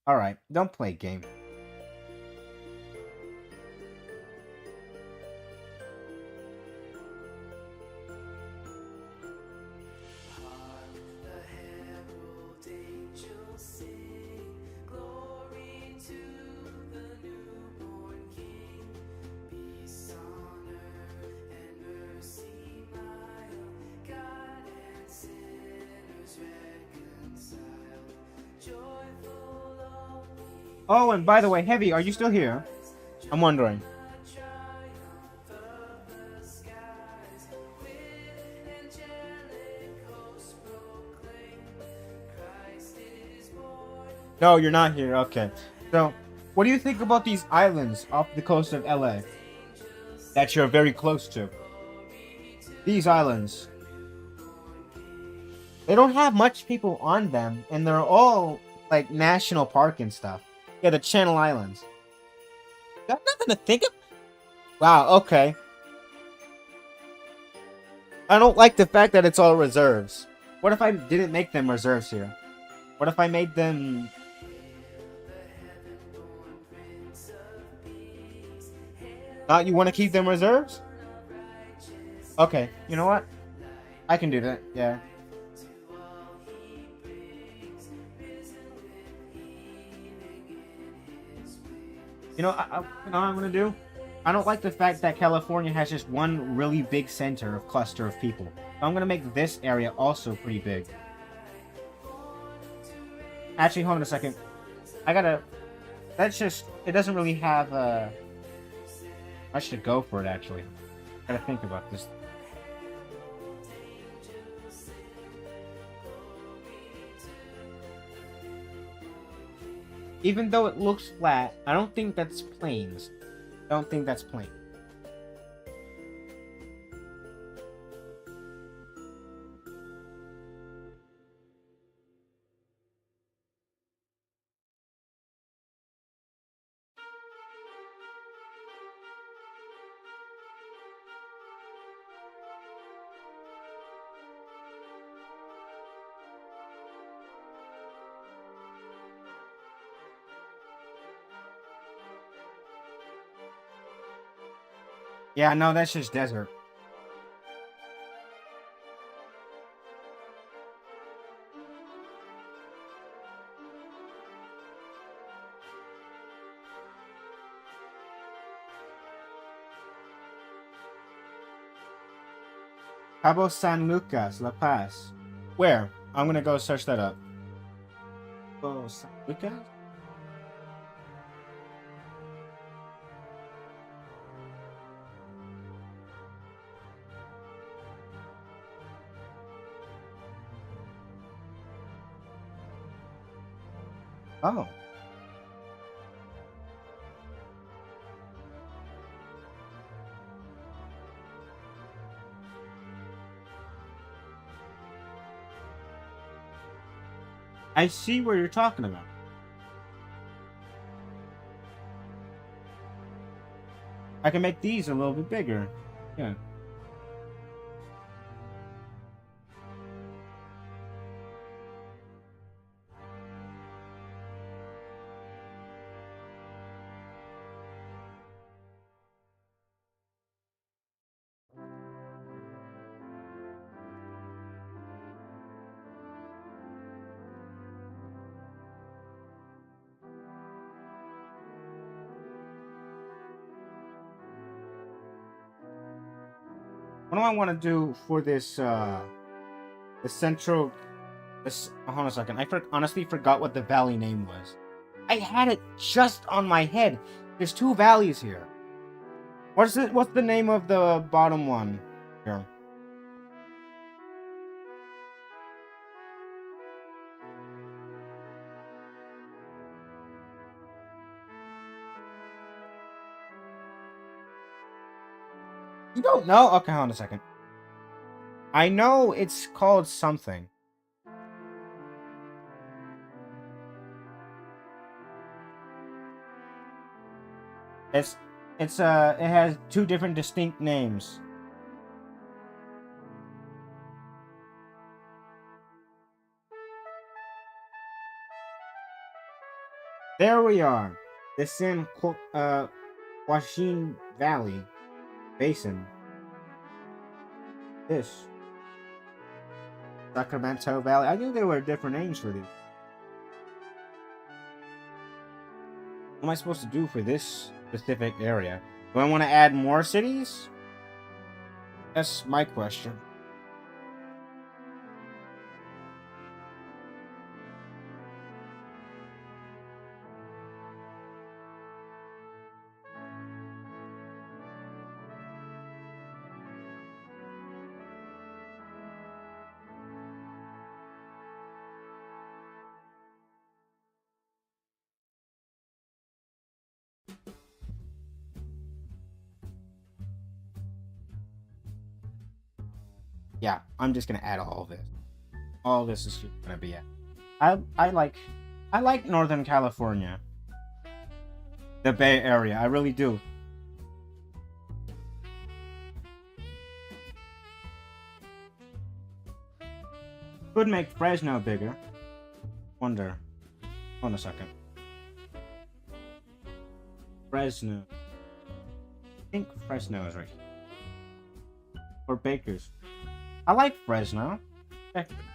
All right, don't play game. Oh, and by the way, Heavy, are you still here? I'm wondering. No, you're not here. Okay. So, what do you think about these islands off the coast of LA that you're very close to? These islands. They don't have much people on them, and they're all like national park and stuff. Yeah, the Channel Islands. Got nothing to think of? Wow, okay. I don't like the fact that it's all reserves. What if I didn't make them reserves here? What if I made them... you want to keep them reserves? Okay, you know what? I can do that, yeah. You know what I'm gonna do? I don't like the fact that California has just one really big center of cluster of people. So I'm gonna make this area also pretty big. Actually, hold on a second. That's just... It doesn't really have I should go for it, actually. Gotta think about this. Even though it looks flat, I don't think that's plains. I don't think that's plain. Yeah, no, that's just desert. Cabo San Lucas, La Paz. Where? I'm gonna go search that up. Cabo San Lucas? Oh. I see what you're talking about. I can make these a little bit bigger. Yeah. What do I want to do for this, the central... hold on a second. I honestly forgot what the valley name was. I had it just on my head. There's two valleys here. What's the name of the bottom one here? You don't know? Okay, hold on a second. I know it's called something. It's it has two different distinct names. There we are. The San Joaquin Valley Basin. This Sacramento Valley. I knew there were different names for these. What am I supposed to do for this specific area? Do I want to add more cities? That's my question. Yeah, I'm just gonna add all of this. All this is just gonna be it. I like Northern California. The Bay Area, I really do. Could make Fresno bigger. Wonder. Hold on a second. Fresno. I think Fresno is right here. Or Bakers. I like Fresno.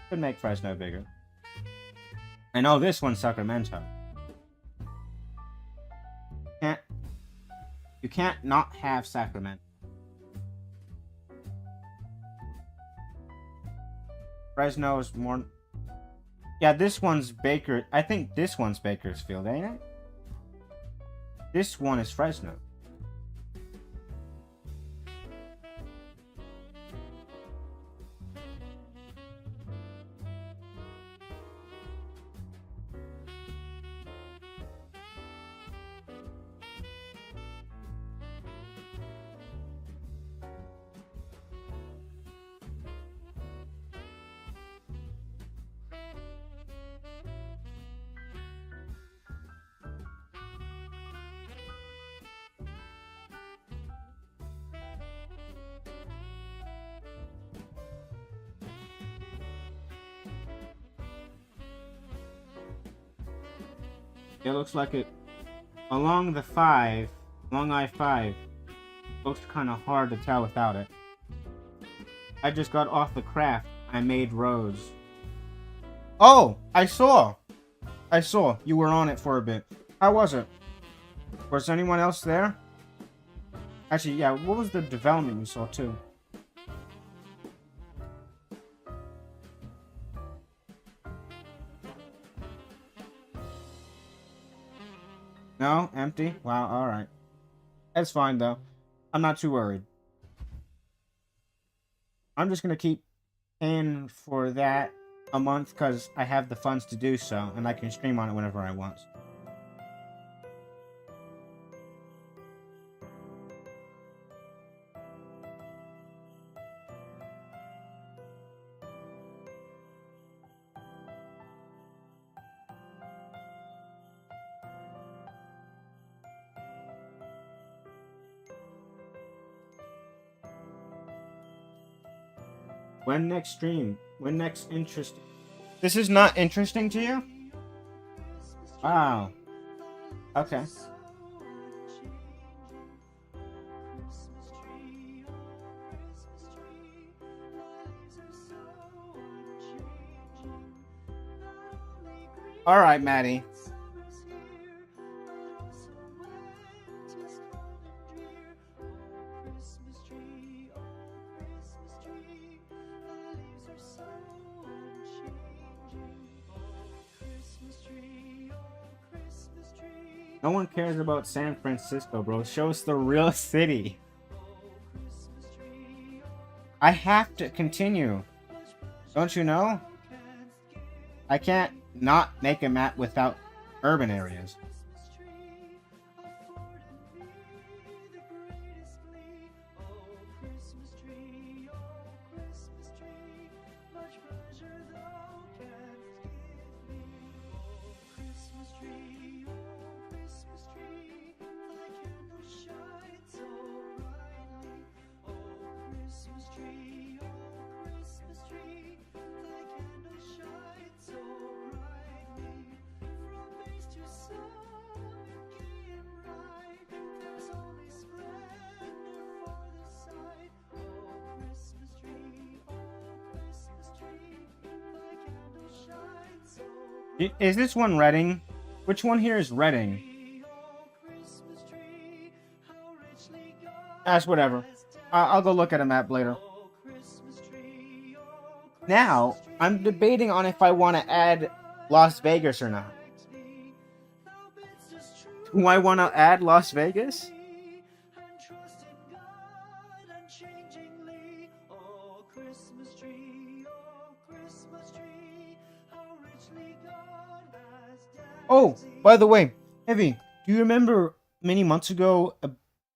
Could make Fresno bigger. I know this one's Sacramento. You can't not have Sacramento. Fresno is more. Yeah, this one's Baker. I think this one's Bakersfield, ain't it? This one is Fresno. It looks like it along I-5 looks kind of hard to tell without it. I just got off the craft. I made roads. Oh, I saw you were on it for a bit. How was it? Was anyone else there? Actually, yeah, what was the development you saw too? No? Empty? Wow, alright. That's fine, though. I'm not too worried. I'm just gonna keep paying for that a month because I have the funds to do so, and I can stream on it whenever I want. When next stream? When next interest? This is not interesting to you? Wow. Okay. Alright, Maddie. No one cares about San Francisco, bro. Show us the real city. I have to continue. Don't you know? I can't not make a map without urban areas. Is this one Reading? Which one here is Reading? That's whatever. I'll go look at a map later. Now, I'm debating on if I want to add Las Vegas or not. Do I want to add Las Vegas? Oh, by the way, Heavy, do you remember many months ago, I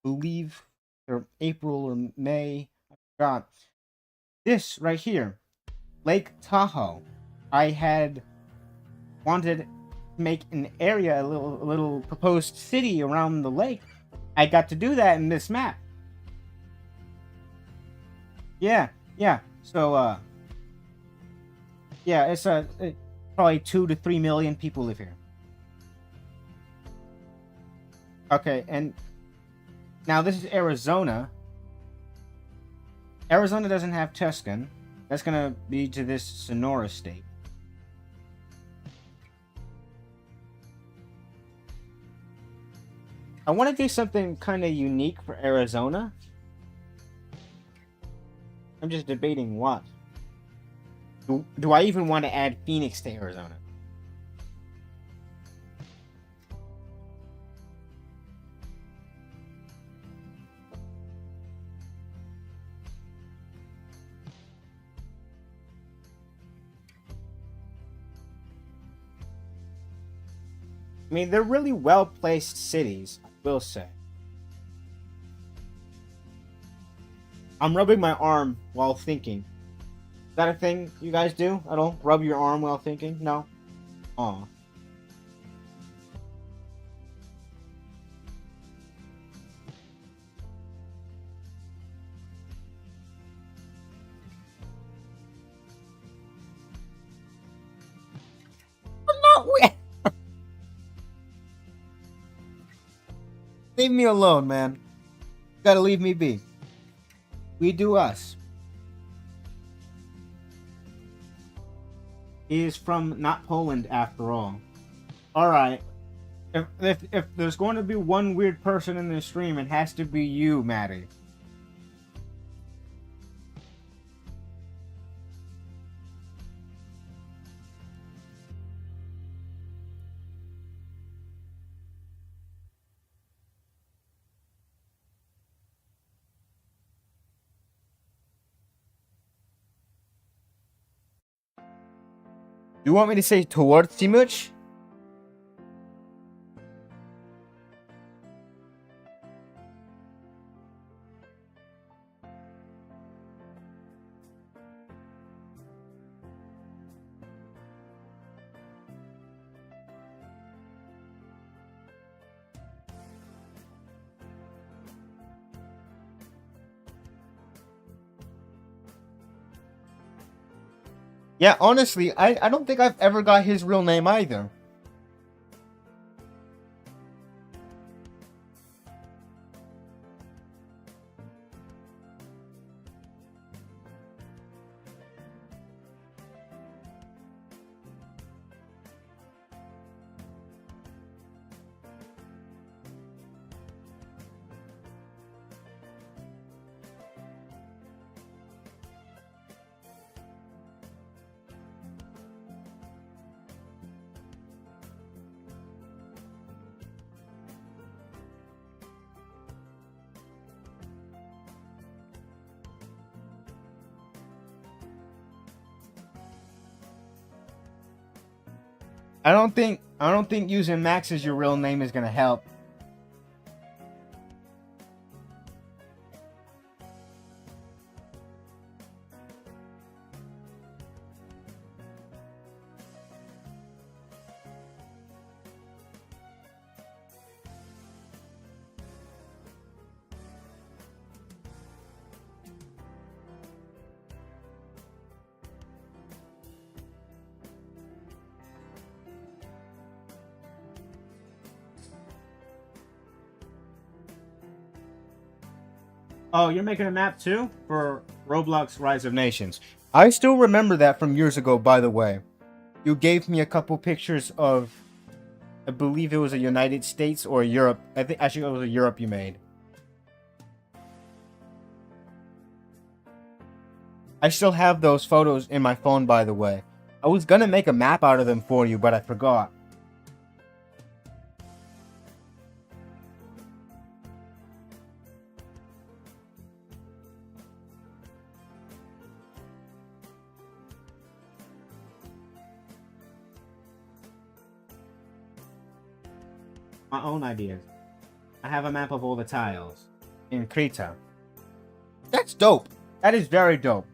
believe, or April or May, I forgot, this right here, Lake Tahoe. I had wanted to make an area, a little proposed city around the lake. I got to do that in this map. Yeah. So, yeah, it's probably 2 to 3 million people live here. Okay, and now this is Arizona. Arizona doesn't have Tuscan. That's gonna be to this Sonora state. I want to do something kind of unique for Arizona. I'm just debating what. Do I even want to add Phoenix to Arizona? I mean, they're really well-placed cities, I will say. I'm rubbing my arm while thinking. Is that a thing you guys do at all? Rub your arm while thinking? No? Aw. I'm not weird. Leave me alone, man. You gotta leave me be. We do us. He is from not Poland after all. Alright. If there's going to be one weird person in this stream, it has to be you, Maddie. You want me to say towards Timuch? Yeah, honestly, I don't think I've ever got his real name either. I don't think using Max as your real name is gonna help. Oh, you're making a map too? For Roblox Rise of Nations. I still remember that from years ago, by the way. you gave me a couple pictures of, I believe it was a United States or Europe. I think actually it was a Europe you made. I still have those photos in my phone, by the way. I was gonna make a map out of them for you, but I forgot. My own ideas. I have a map of all the tiles in Krita. That's dope. That is very dope.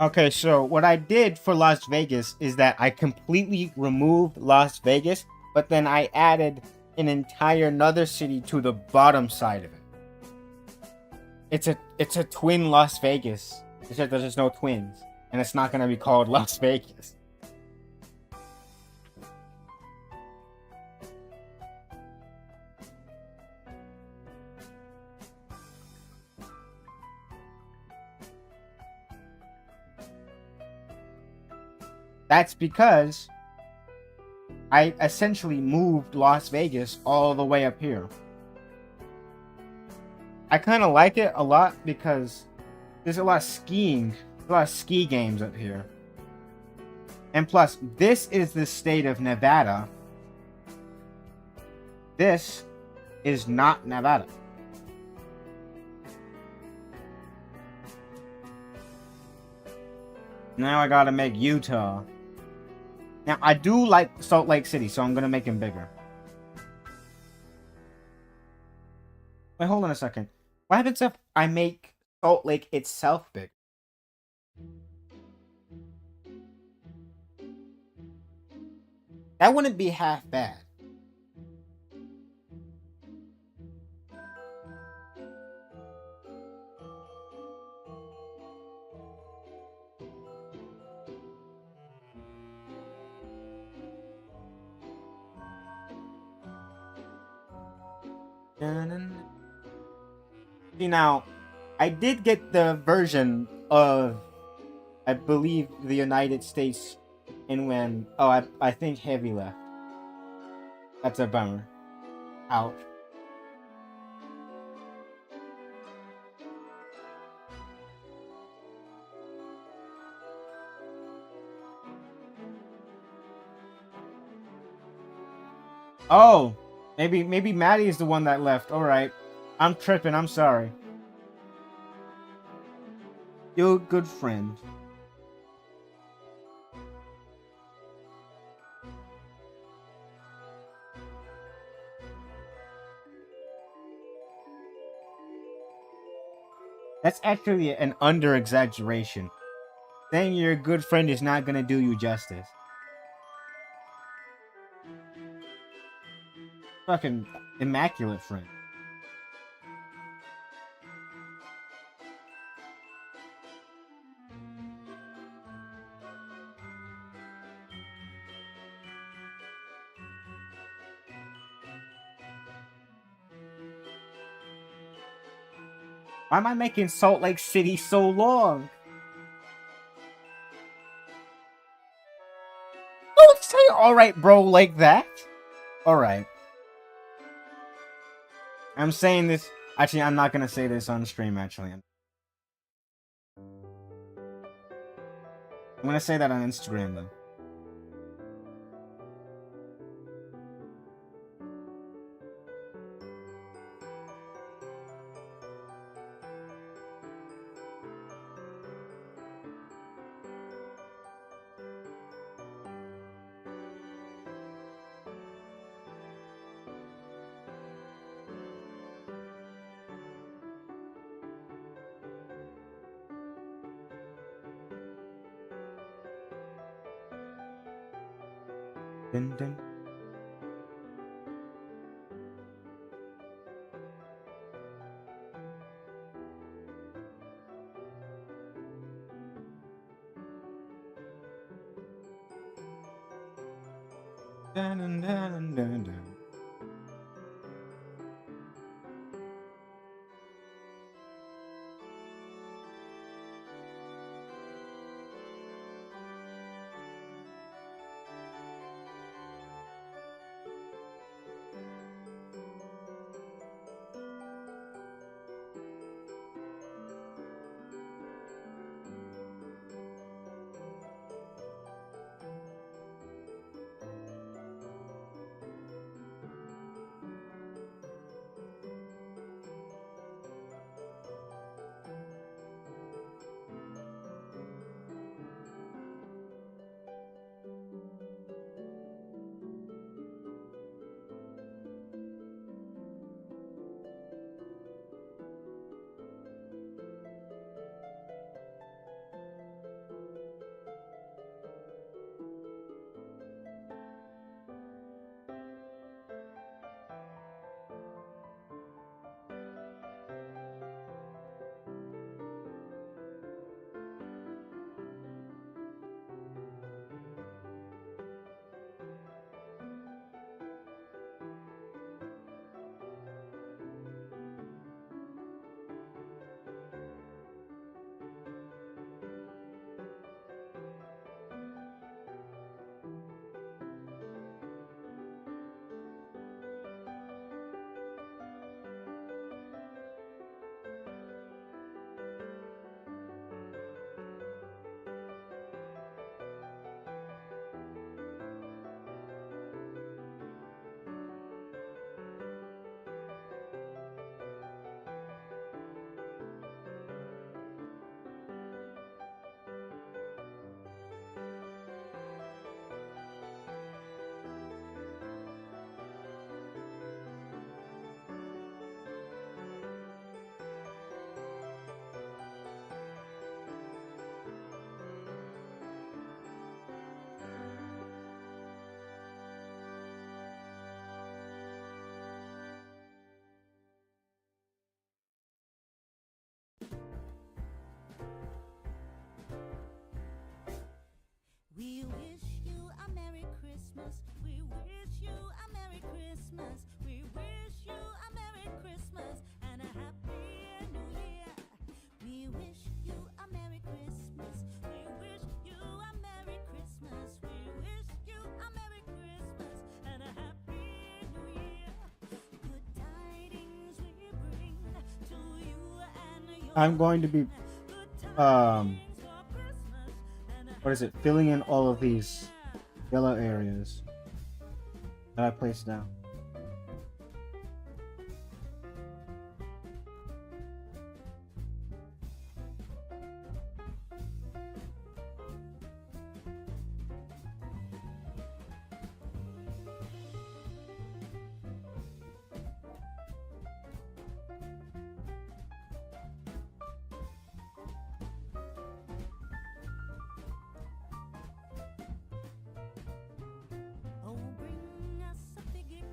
Okay, so what I did for Las Vegas is that I completely removed Las Vegas, but then I added an entire another city to the bottom side of it. It's a twin Las Vegas. Except there's just no twins. And it's not gonna be called Las Vegas. That's because I essentially moved Las Vegas all the way up here. I kind of like it a lot because there's a lot of skiing, a lot of ski games up here. And plus, this is the state of Nevada. This is not Nevada. Now I gotta make Utah. Now, I do like Salt Lake City, so I'm gonna make him bigger. Wait, hold on a second. What happens if I make Salt Lake itself big? That wouldn't be half bad. See, now, I did get the version of, I believe, the United States in when, oh, I think Heavy left. That's a bummer. Ouch. Oh, maybe Maddie is the one that left. All right, I'm tripping. I'm sorry. You're a good friend. That's actually an under-exaggeration. Saying you're a good friend is not gonna do you justice. Fucking immaculate friend. Why am I making Salt Lake City so long? Don't say alright, bro, like that. Alright. I'm saying this. Actually, I'm not gonna say this on stream, actually. I'm gonna say that on Instagram, though. Dun, dun. Dun, dun, dun, dun, dun. We wish you a Merry Christmas. We wish you a Merry Christmas. We wish you a Merry Christmas and a Happy New Year. We wish you a Merry Christmas. We wish you a Merry Christmas. We wish you a Merry Christmas and a Happy New Year. Good tidings we bring to you and your I'm going to be what is it? Filling in all of these yellow areas that I placed down. Oh, bring us a figgy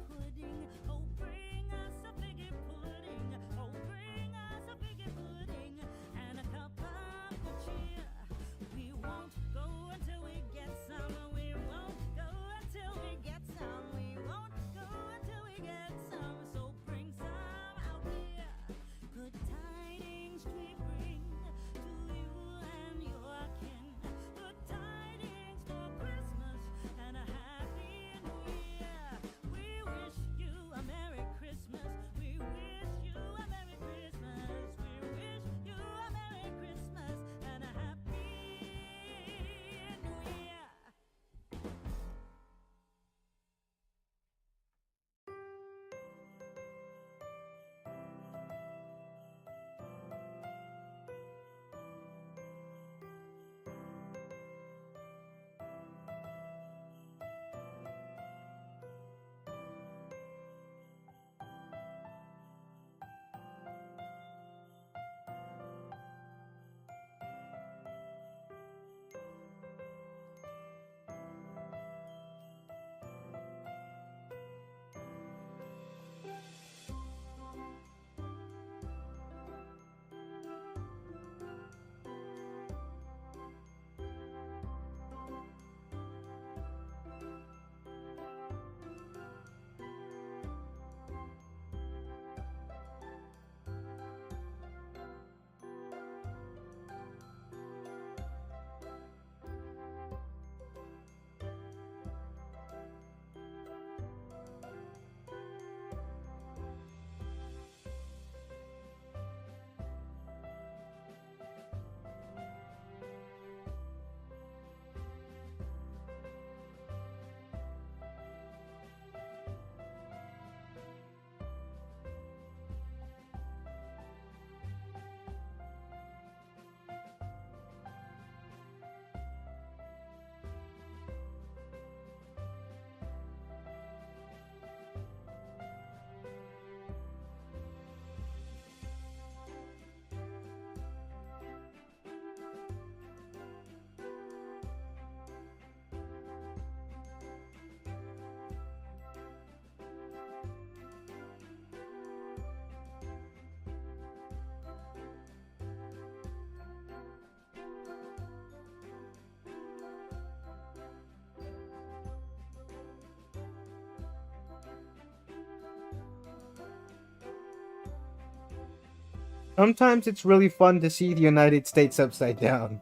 Sometimes it's really fun to see the United States upside down.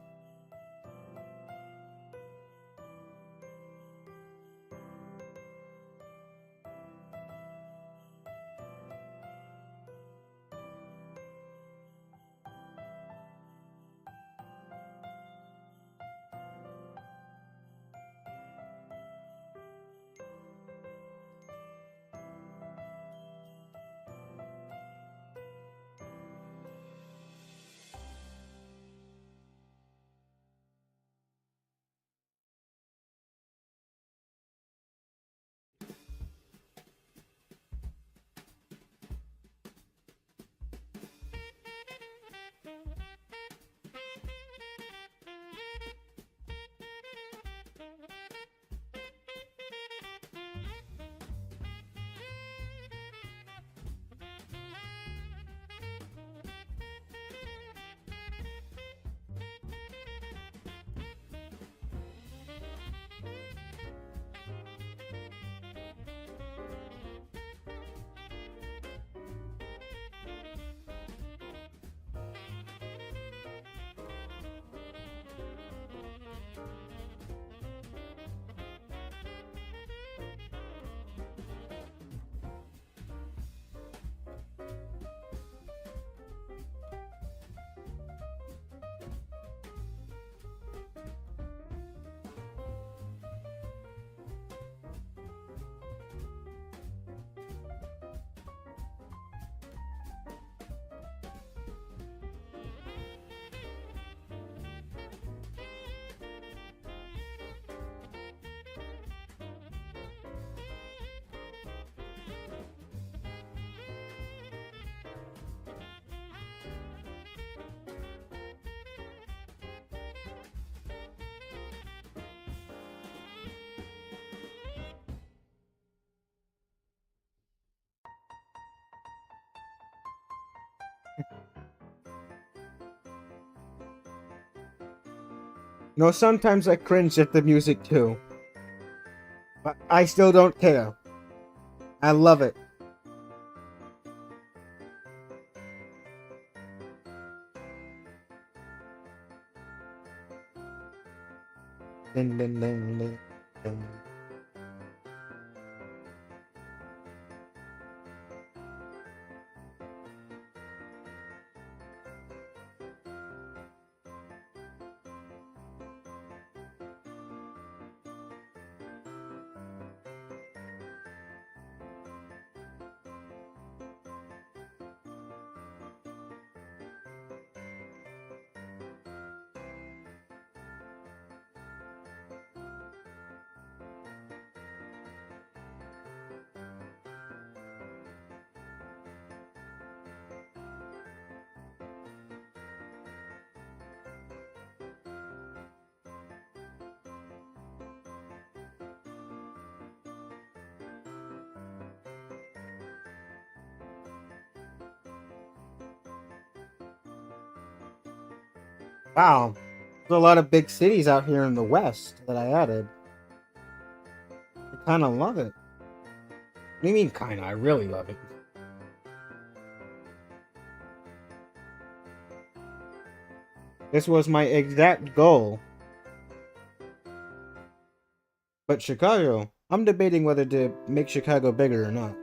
No, sometimes I cringe at the music too. But I still don't care. I love it. Ding, ding, ding, ding, ding. Wow, there's a lot of big cities out here in the West that I added. I kind of love it. What do you mean, kind of? I really love it. This was my exact goal. But Chicago, I'm debating whether to make Chicago bigger or not.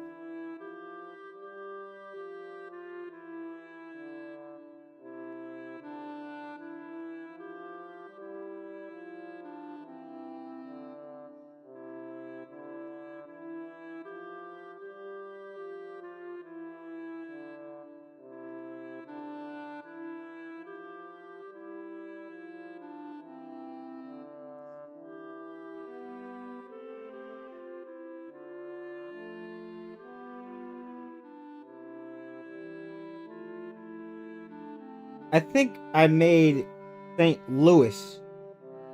I think I made St. Louis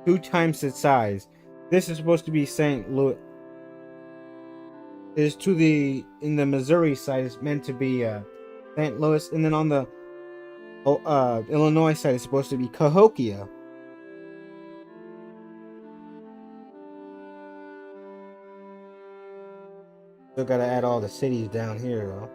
2 times its size. This is supposed to be St. Louis. Is to the in the Missouri side. It's meant to be St. Louis, and then on the Illinois side, it's supposed to be Cahokia. Still gotta add all the cities down here though.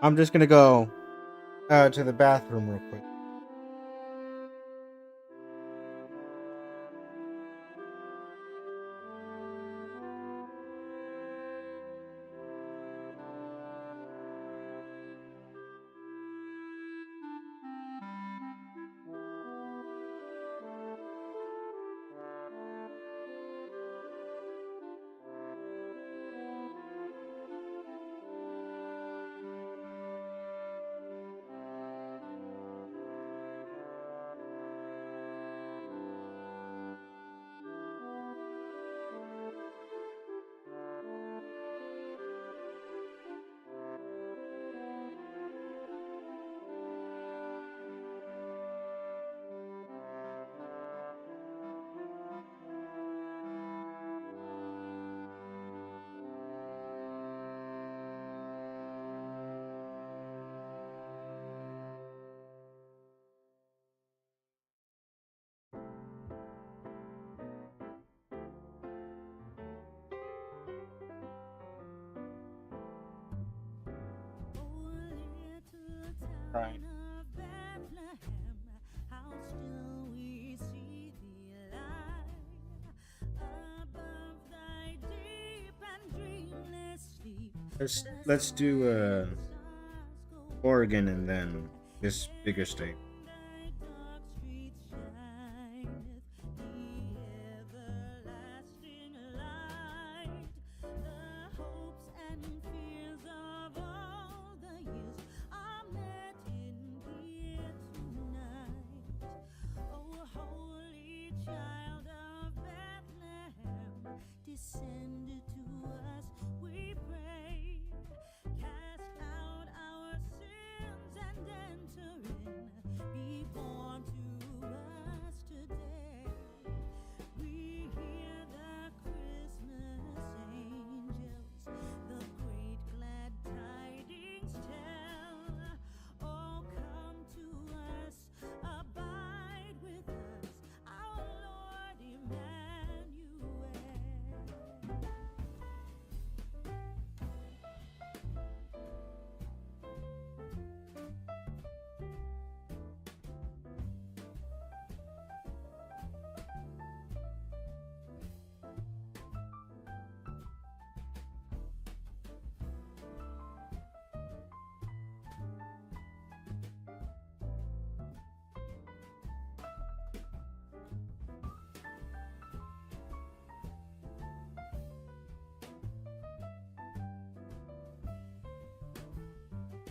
I'm just gonna go to the bathroom real quick. Right. Let's do Oregon and then this bigger state. Descend to us, we pray. Cast out our sins and enter in. Be born to us today. We hear the Christmas angels, the great glad tidings tell. Oh, come to us, abide with us, our Lord Emmanuel.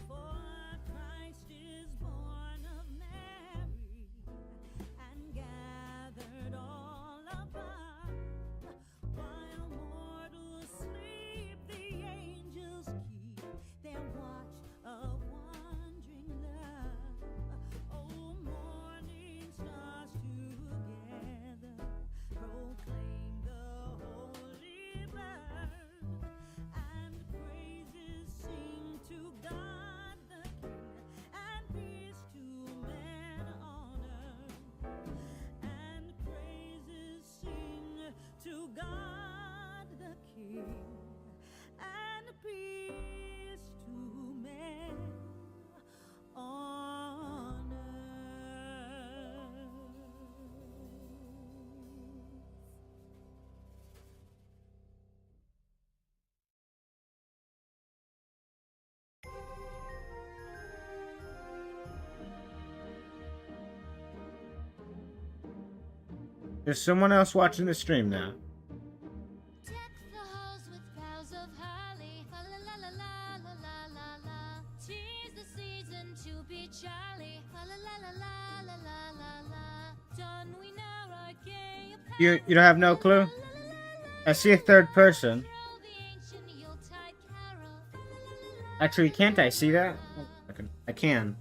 For Christ is born of Mary, and gathered all above. While mortals sleep, the angels keep their watch of wondering love. Oh, morning stars together proclaim the holy birth, and praises sing to God the King, and peace to men on earth. And praises sing to God the King, and peace to men on earth. There's someone else watching the stream now. Deck the halls with boughs of holly. La la la la la la la la. 'Tis the season to be jolly. La la la la la la la la. Done we now our gay apparel. You don't have no clue? I see a third person. Carol the ancient Yuletide carol. Actually, can't I see that? Oh, I can.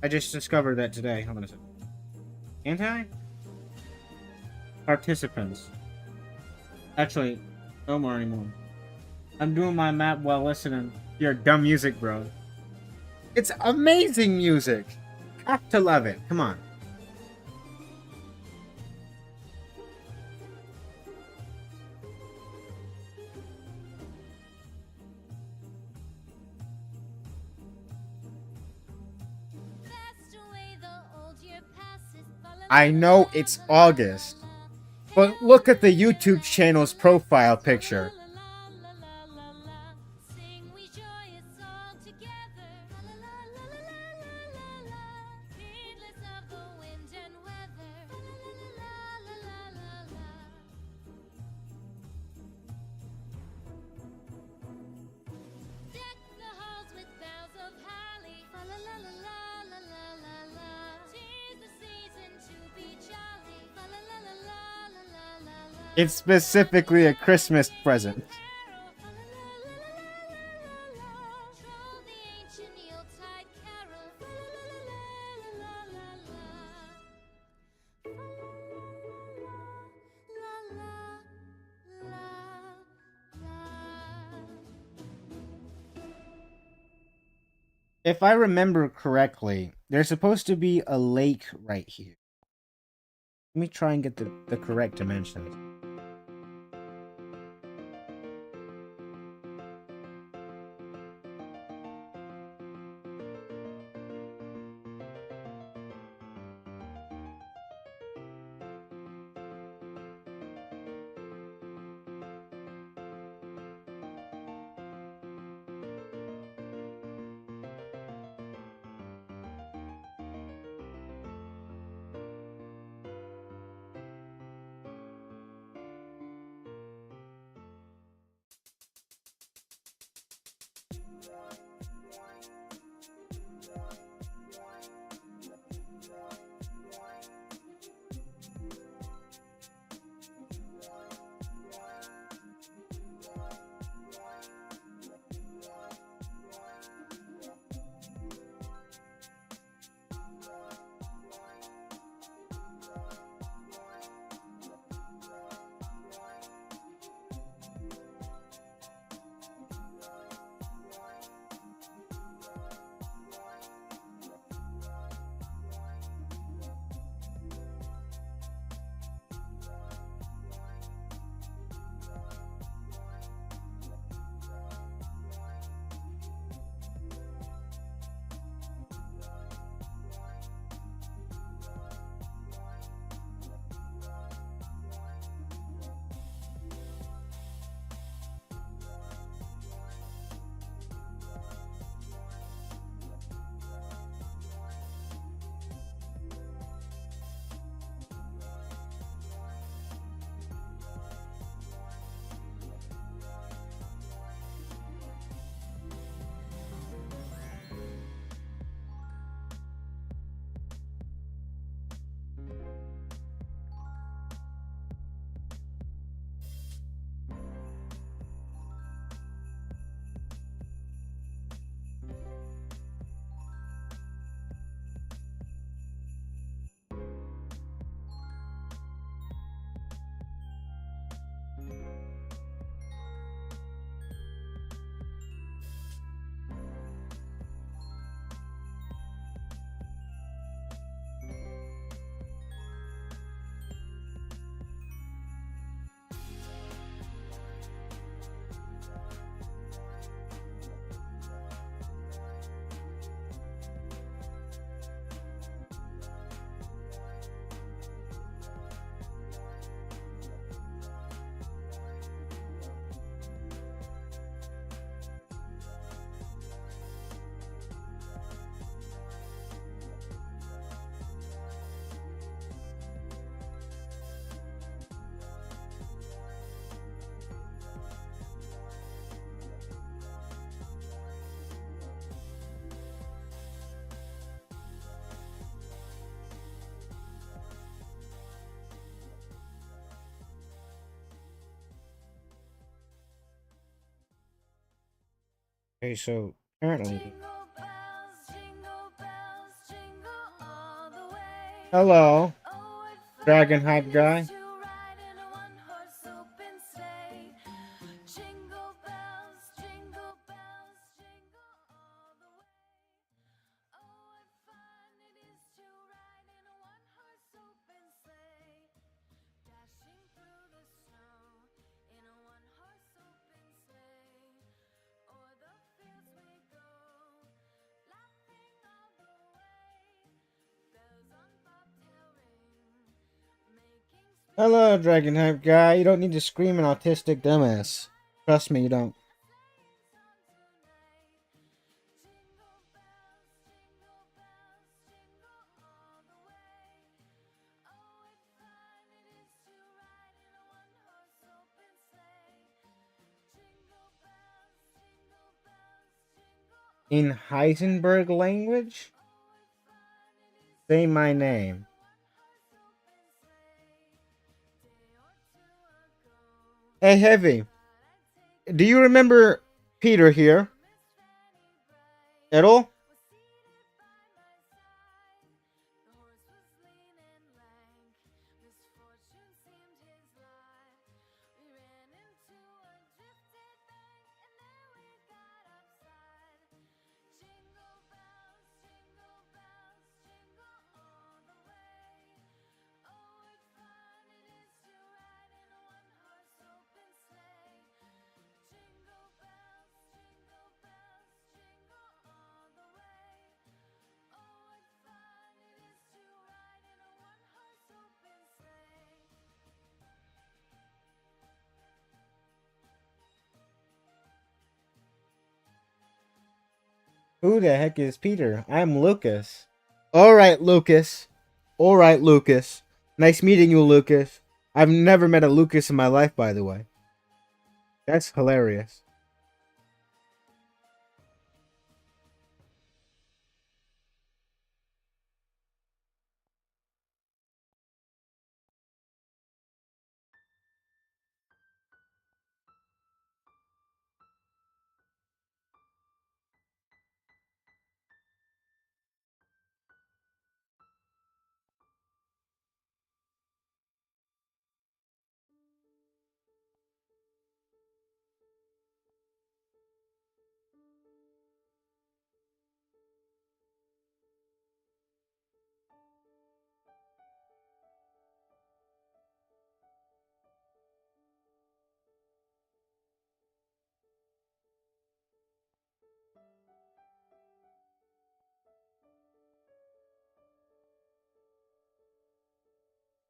I just discovered that today. Hold on a second. Can't I? Participants. Actually, no more anymore. I'm doing my map while listening to your dumb music, bro. It's amazing music. Have to love it. Come on. I know it's August, but look at the YouTube channel's profile picture. Sing we joyous all together. Heedless of the wind and weather. Deck the halls with boughs of holly. Tis the season to be jolly. It's specifically a Christmas present. Troll the ancient Yuletide carol. If I remember correctly, there's supposed to be a lake right here. Let me try and get the correct dimensions. Okay, so apparently. Jingle bells, jingle all the way. Hello, Oh, what fun Dragon it Hype is guy. to ride in a one-horse open sleigh. Jingle bells, jingle all the way. Oh, what fun it is to ride in a one-horse open sleigh. Dashing through the snow in a one-horse open sleigh. O'er the fields we go, laughing all the way. Bells on bobtail ring, Hello, Dragon Hype guy. You don't need to scream an autistic dumbass. Trust me, you don't. In Heisenberg language? Say my name. Hey, Heavy. Do you remember Peter here? At all? Who the heck is Peter? I'm Lucas. Alright, Lucas. Alright, Lucas. Nice meeting you, Lucas. I've never met a Lucas in my life, by the way. That's hilarious.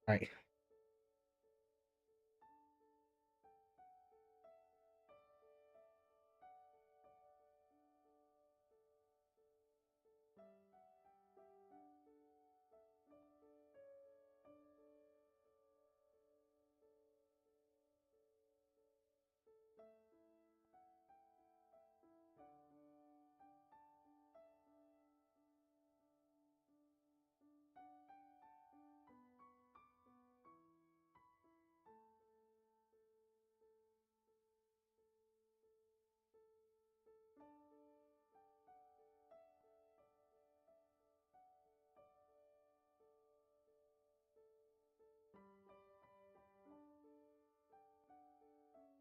Right.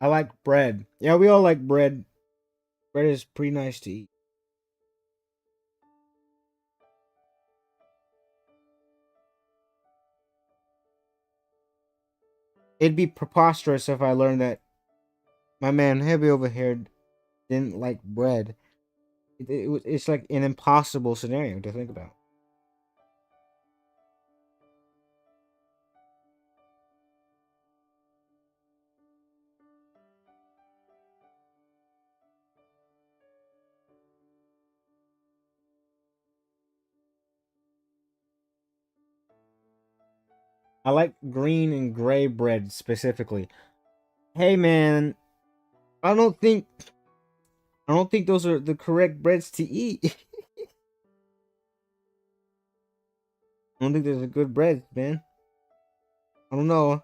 I like bread. Yeah, we all like bread. Bread is pretty nice to eat. It'd be preposterous if I learned that my man Heavy over here didn't like bread. It's like an impossible scenario to think about. I like green and gray bread specifically. Hey man, I don't think those are the correct breads to eat. I don't think there's a good bread, man. I don't know.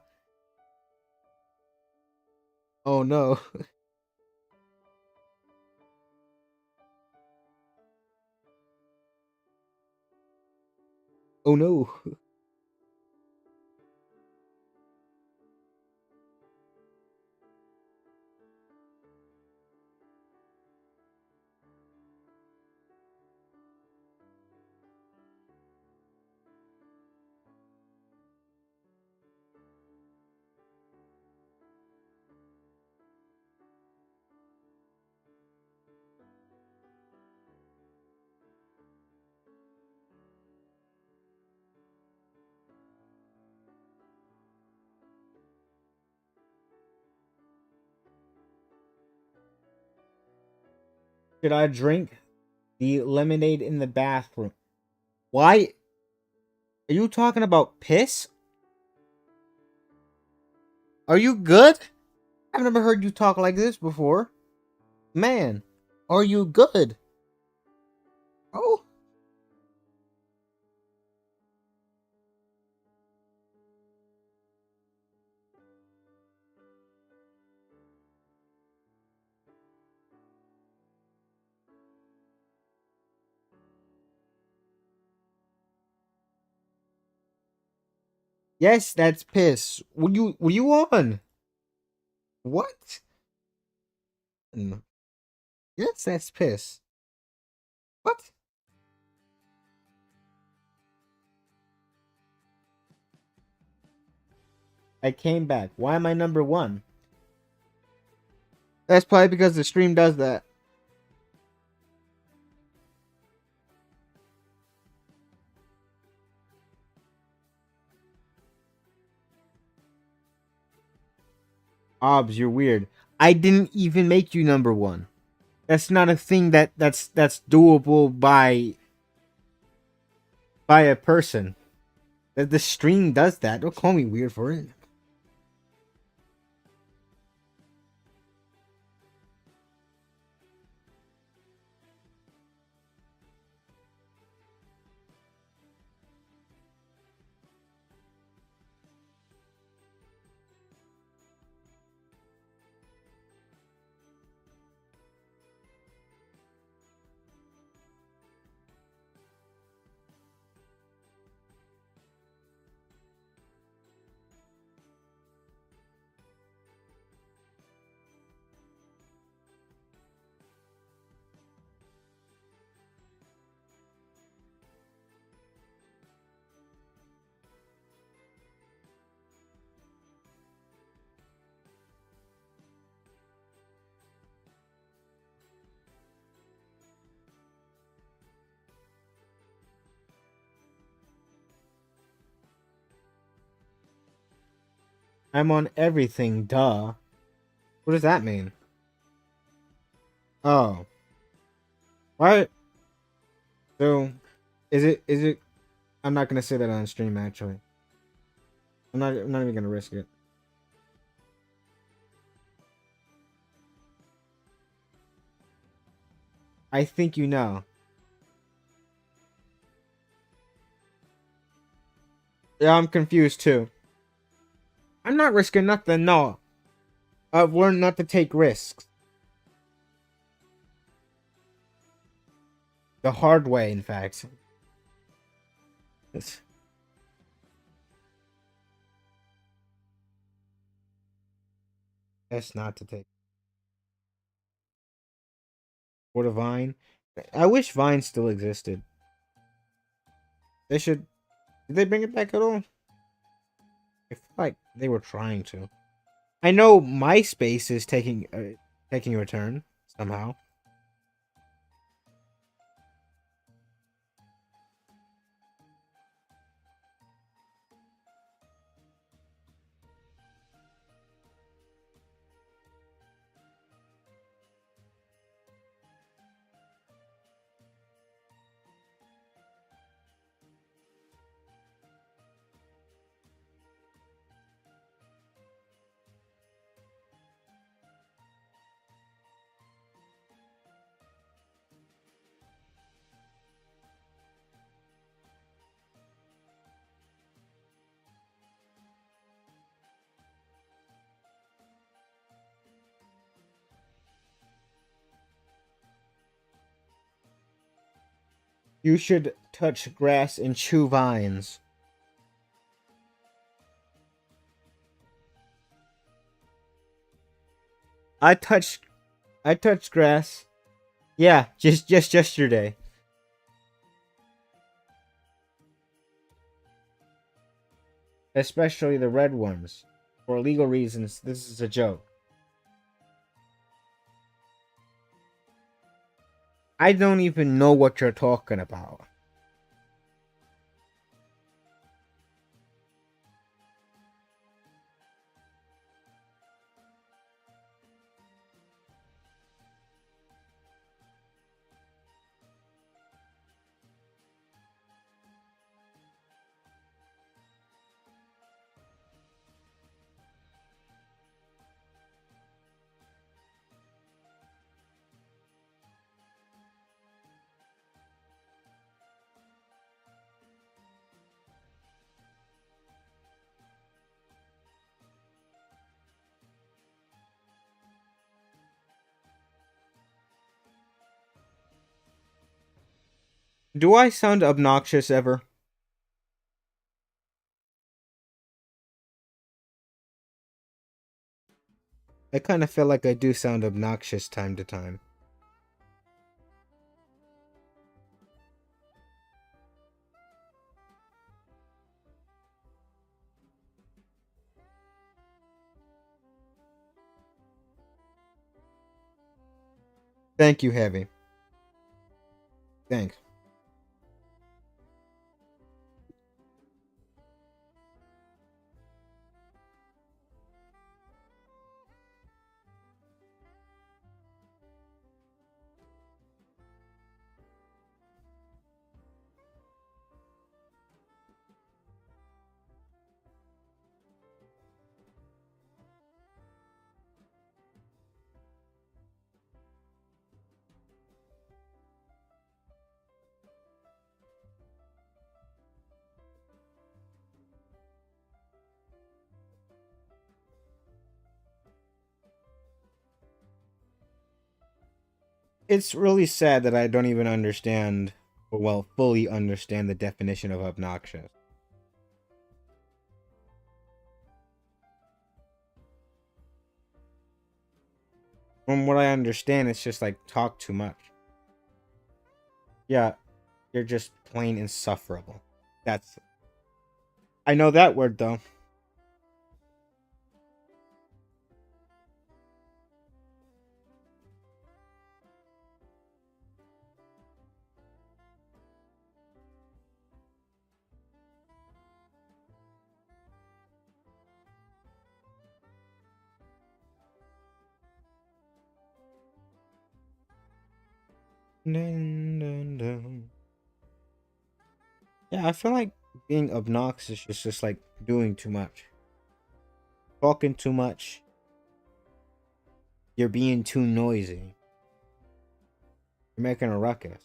Oh no. Oh no. Should I drink the lemonade in the bathroom? Why? Are you talking about piss? Are you good? I've never heard you talk like this before. Man, are you good? Oh. Yes, that's piss. What you on? What? Mm. Yes, that's piss. What? I came back. Why am I number one? That's probably because the stream does that. Obs, you're weird. I didn't even make you number one. That's not a thing that's doable by a person. The stream does that. Don't call me weird for it. I'm on everything, duh. What does that mean? Oh. What? So, is it I'm not gonna say that on stream actually. I'm not even gonna risk it. I think you know. Yeah, I'm confused too. I'm not risking nothing, no. I've learned not to take risks. The hard way, in fact. It's best not to take. Or to Vine. I wish Vine still existed. They should. Did they bring it back at all? I feel like they were trying to. I know MySpace is taking a return somehow. You should touch grass and chew vines. I touched grass. Yeah, just yesterday. Especially the red ones. For legal reasons, this is a joke. I don't even know what you're talking about. Do I sound obnoxious ever? I kind of feel like I do sound obnoxious time to time. Thank you, Heavy. Thanks. It's really sad that I don't even understand, or well, fully understand the definition of obnoxious. From what I understand, it's just like talk too much. Yeah, you're just plain insufferable. That's. I know that word though. Dun, dun, dun. Yeah, I feel like being obnoxious is just like doing too much, talking too much. You're being too noisy. You're making a ruckus.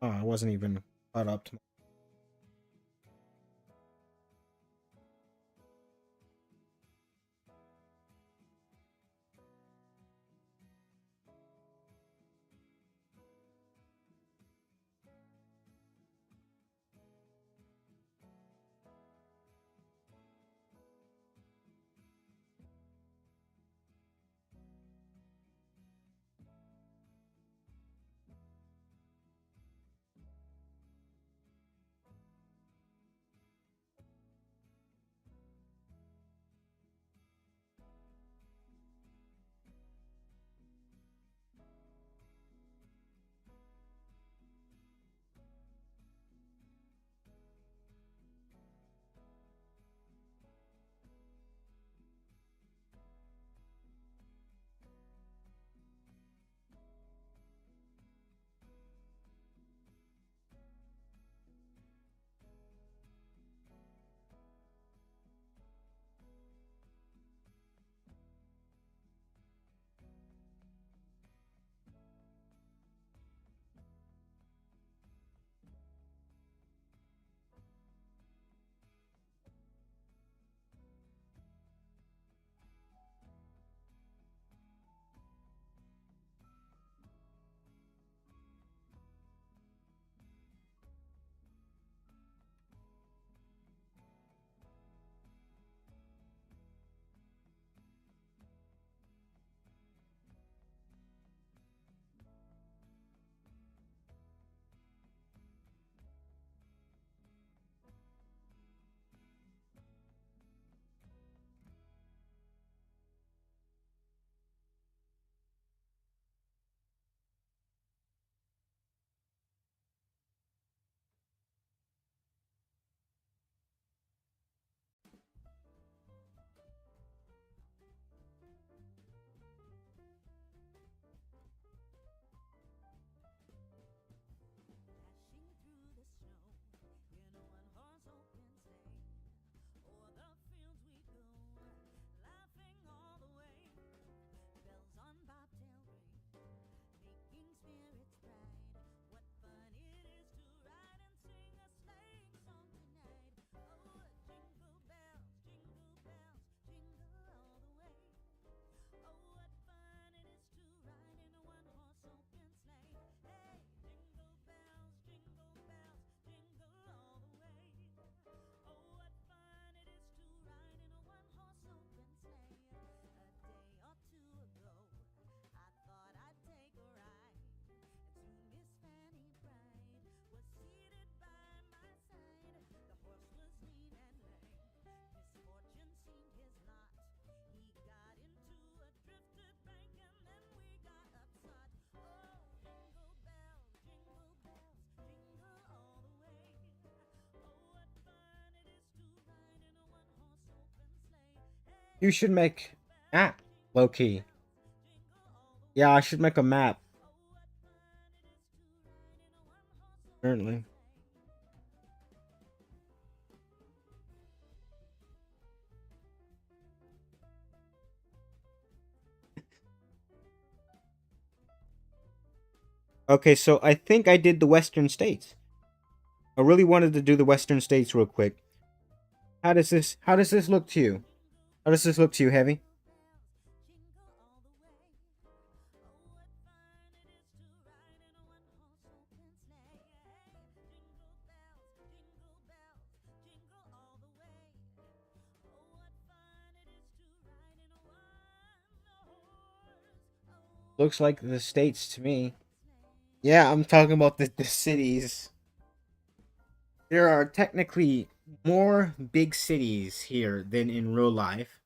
Oh, I wasn't even caught up to. You should make map, low key. Yeah, I should make a map. Currently. Okay, so I think I did the Western States. I really wanted to do the Western States real quick. How does this look to you? How does this look to you, Heavy? Looks like the states to me. Yeah, I'm talking about the cities. There are technically more big cities here than in real life.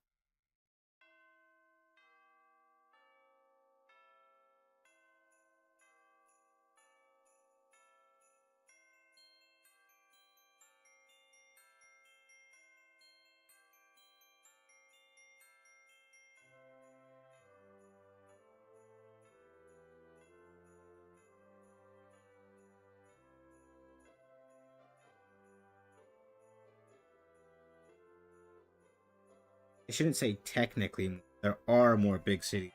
I shouldn't say technically. There are more big cities.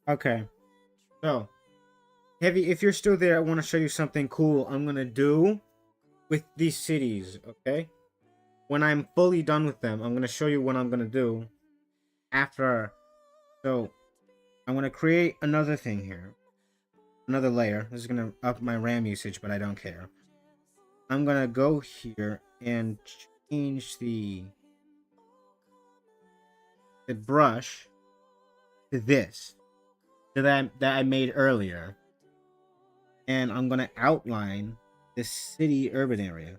Okay. So, Heavy, if you're still there, I want to show you something cool I'm gonna do with these cities, okay? When I'm fully done with them, I'm gonna show you what I'm gonna do after. So, I'm gonna create another thing here. Another layer. This is gonna up my RAM usage, but I don't care. I'm gonna go here and change the brush to this that I made earlier, and I'm gonna outline this city urban area,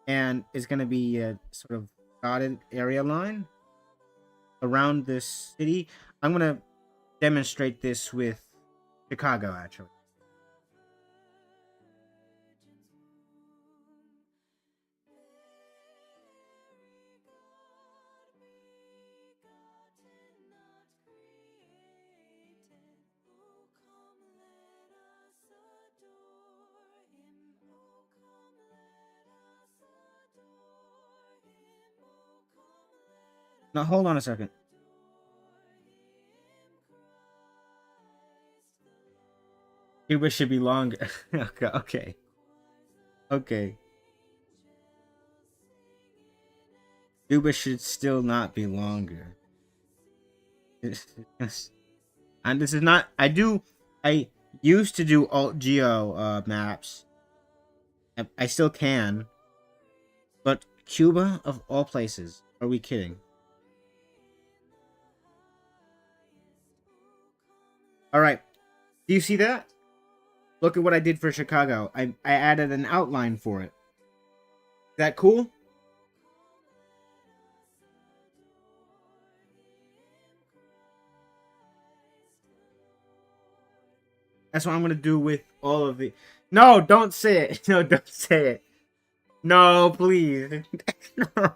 and it's gonna be a sort of dotted area line around this city. I'm gonna demonstrate this with Chicago, actually. Now, hold on a second. Cuba should be longer. Okay. Okay. Cuba should still not be longer. And this is not. I used to do Alt Geo maps. I still can. But Cuba, of all places. Are we kidding? Alright. Do you see that? Look at what I did for Chicago. I added an outline for it. Is that cool? That's what I'm gonna do with all of the. No, don't say it. No, don't say it. No, please. No.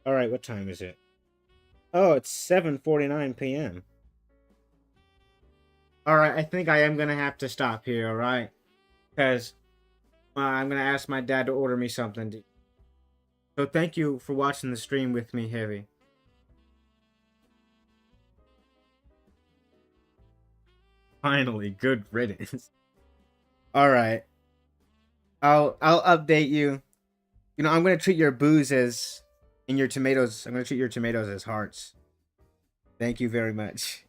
Alright, what time is it? Oh, it's 7:49 p.m. Alright, I think I am gonna have to stop here, alright? Because I'm gonna ask my dad to order me something. So thank you for watching the stream with me, Heavy. Finally, good riddance. Alright. I'll update you. You know, I'm gonna treat your booze as... and your tomatoes... I'm gonna treat your tomatoes as hearts. Thank you very much.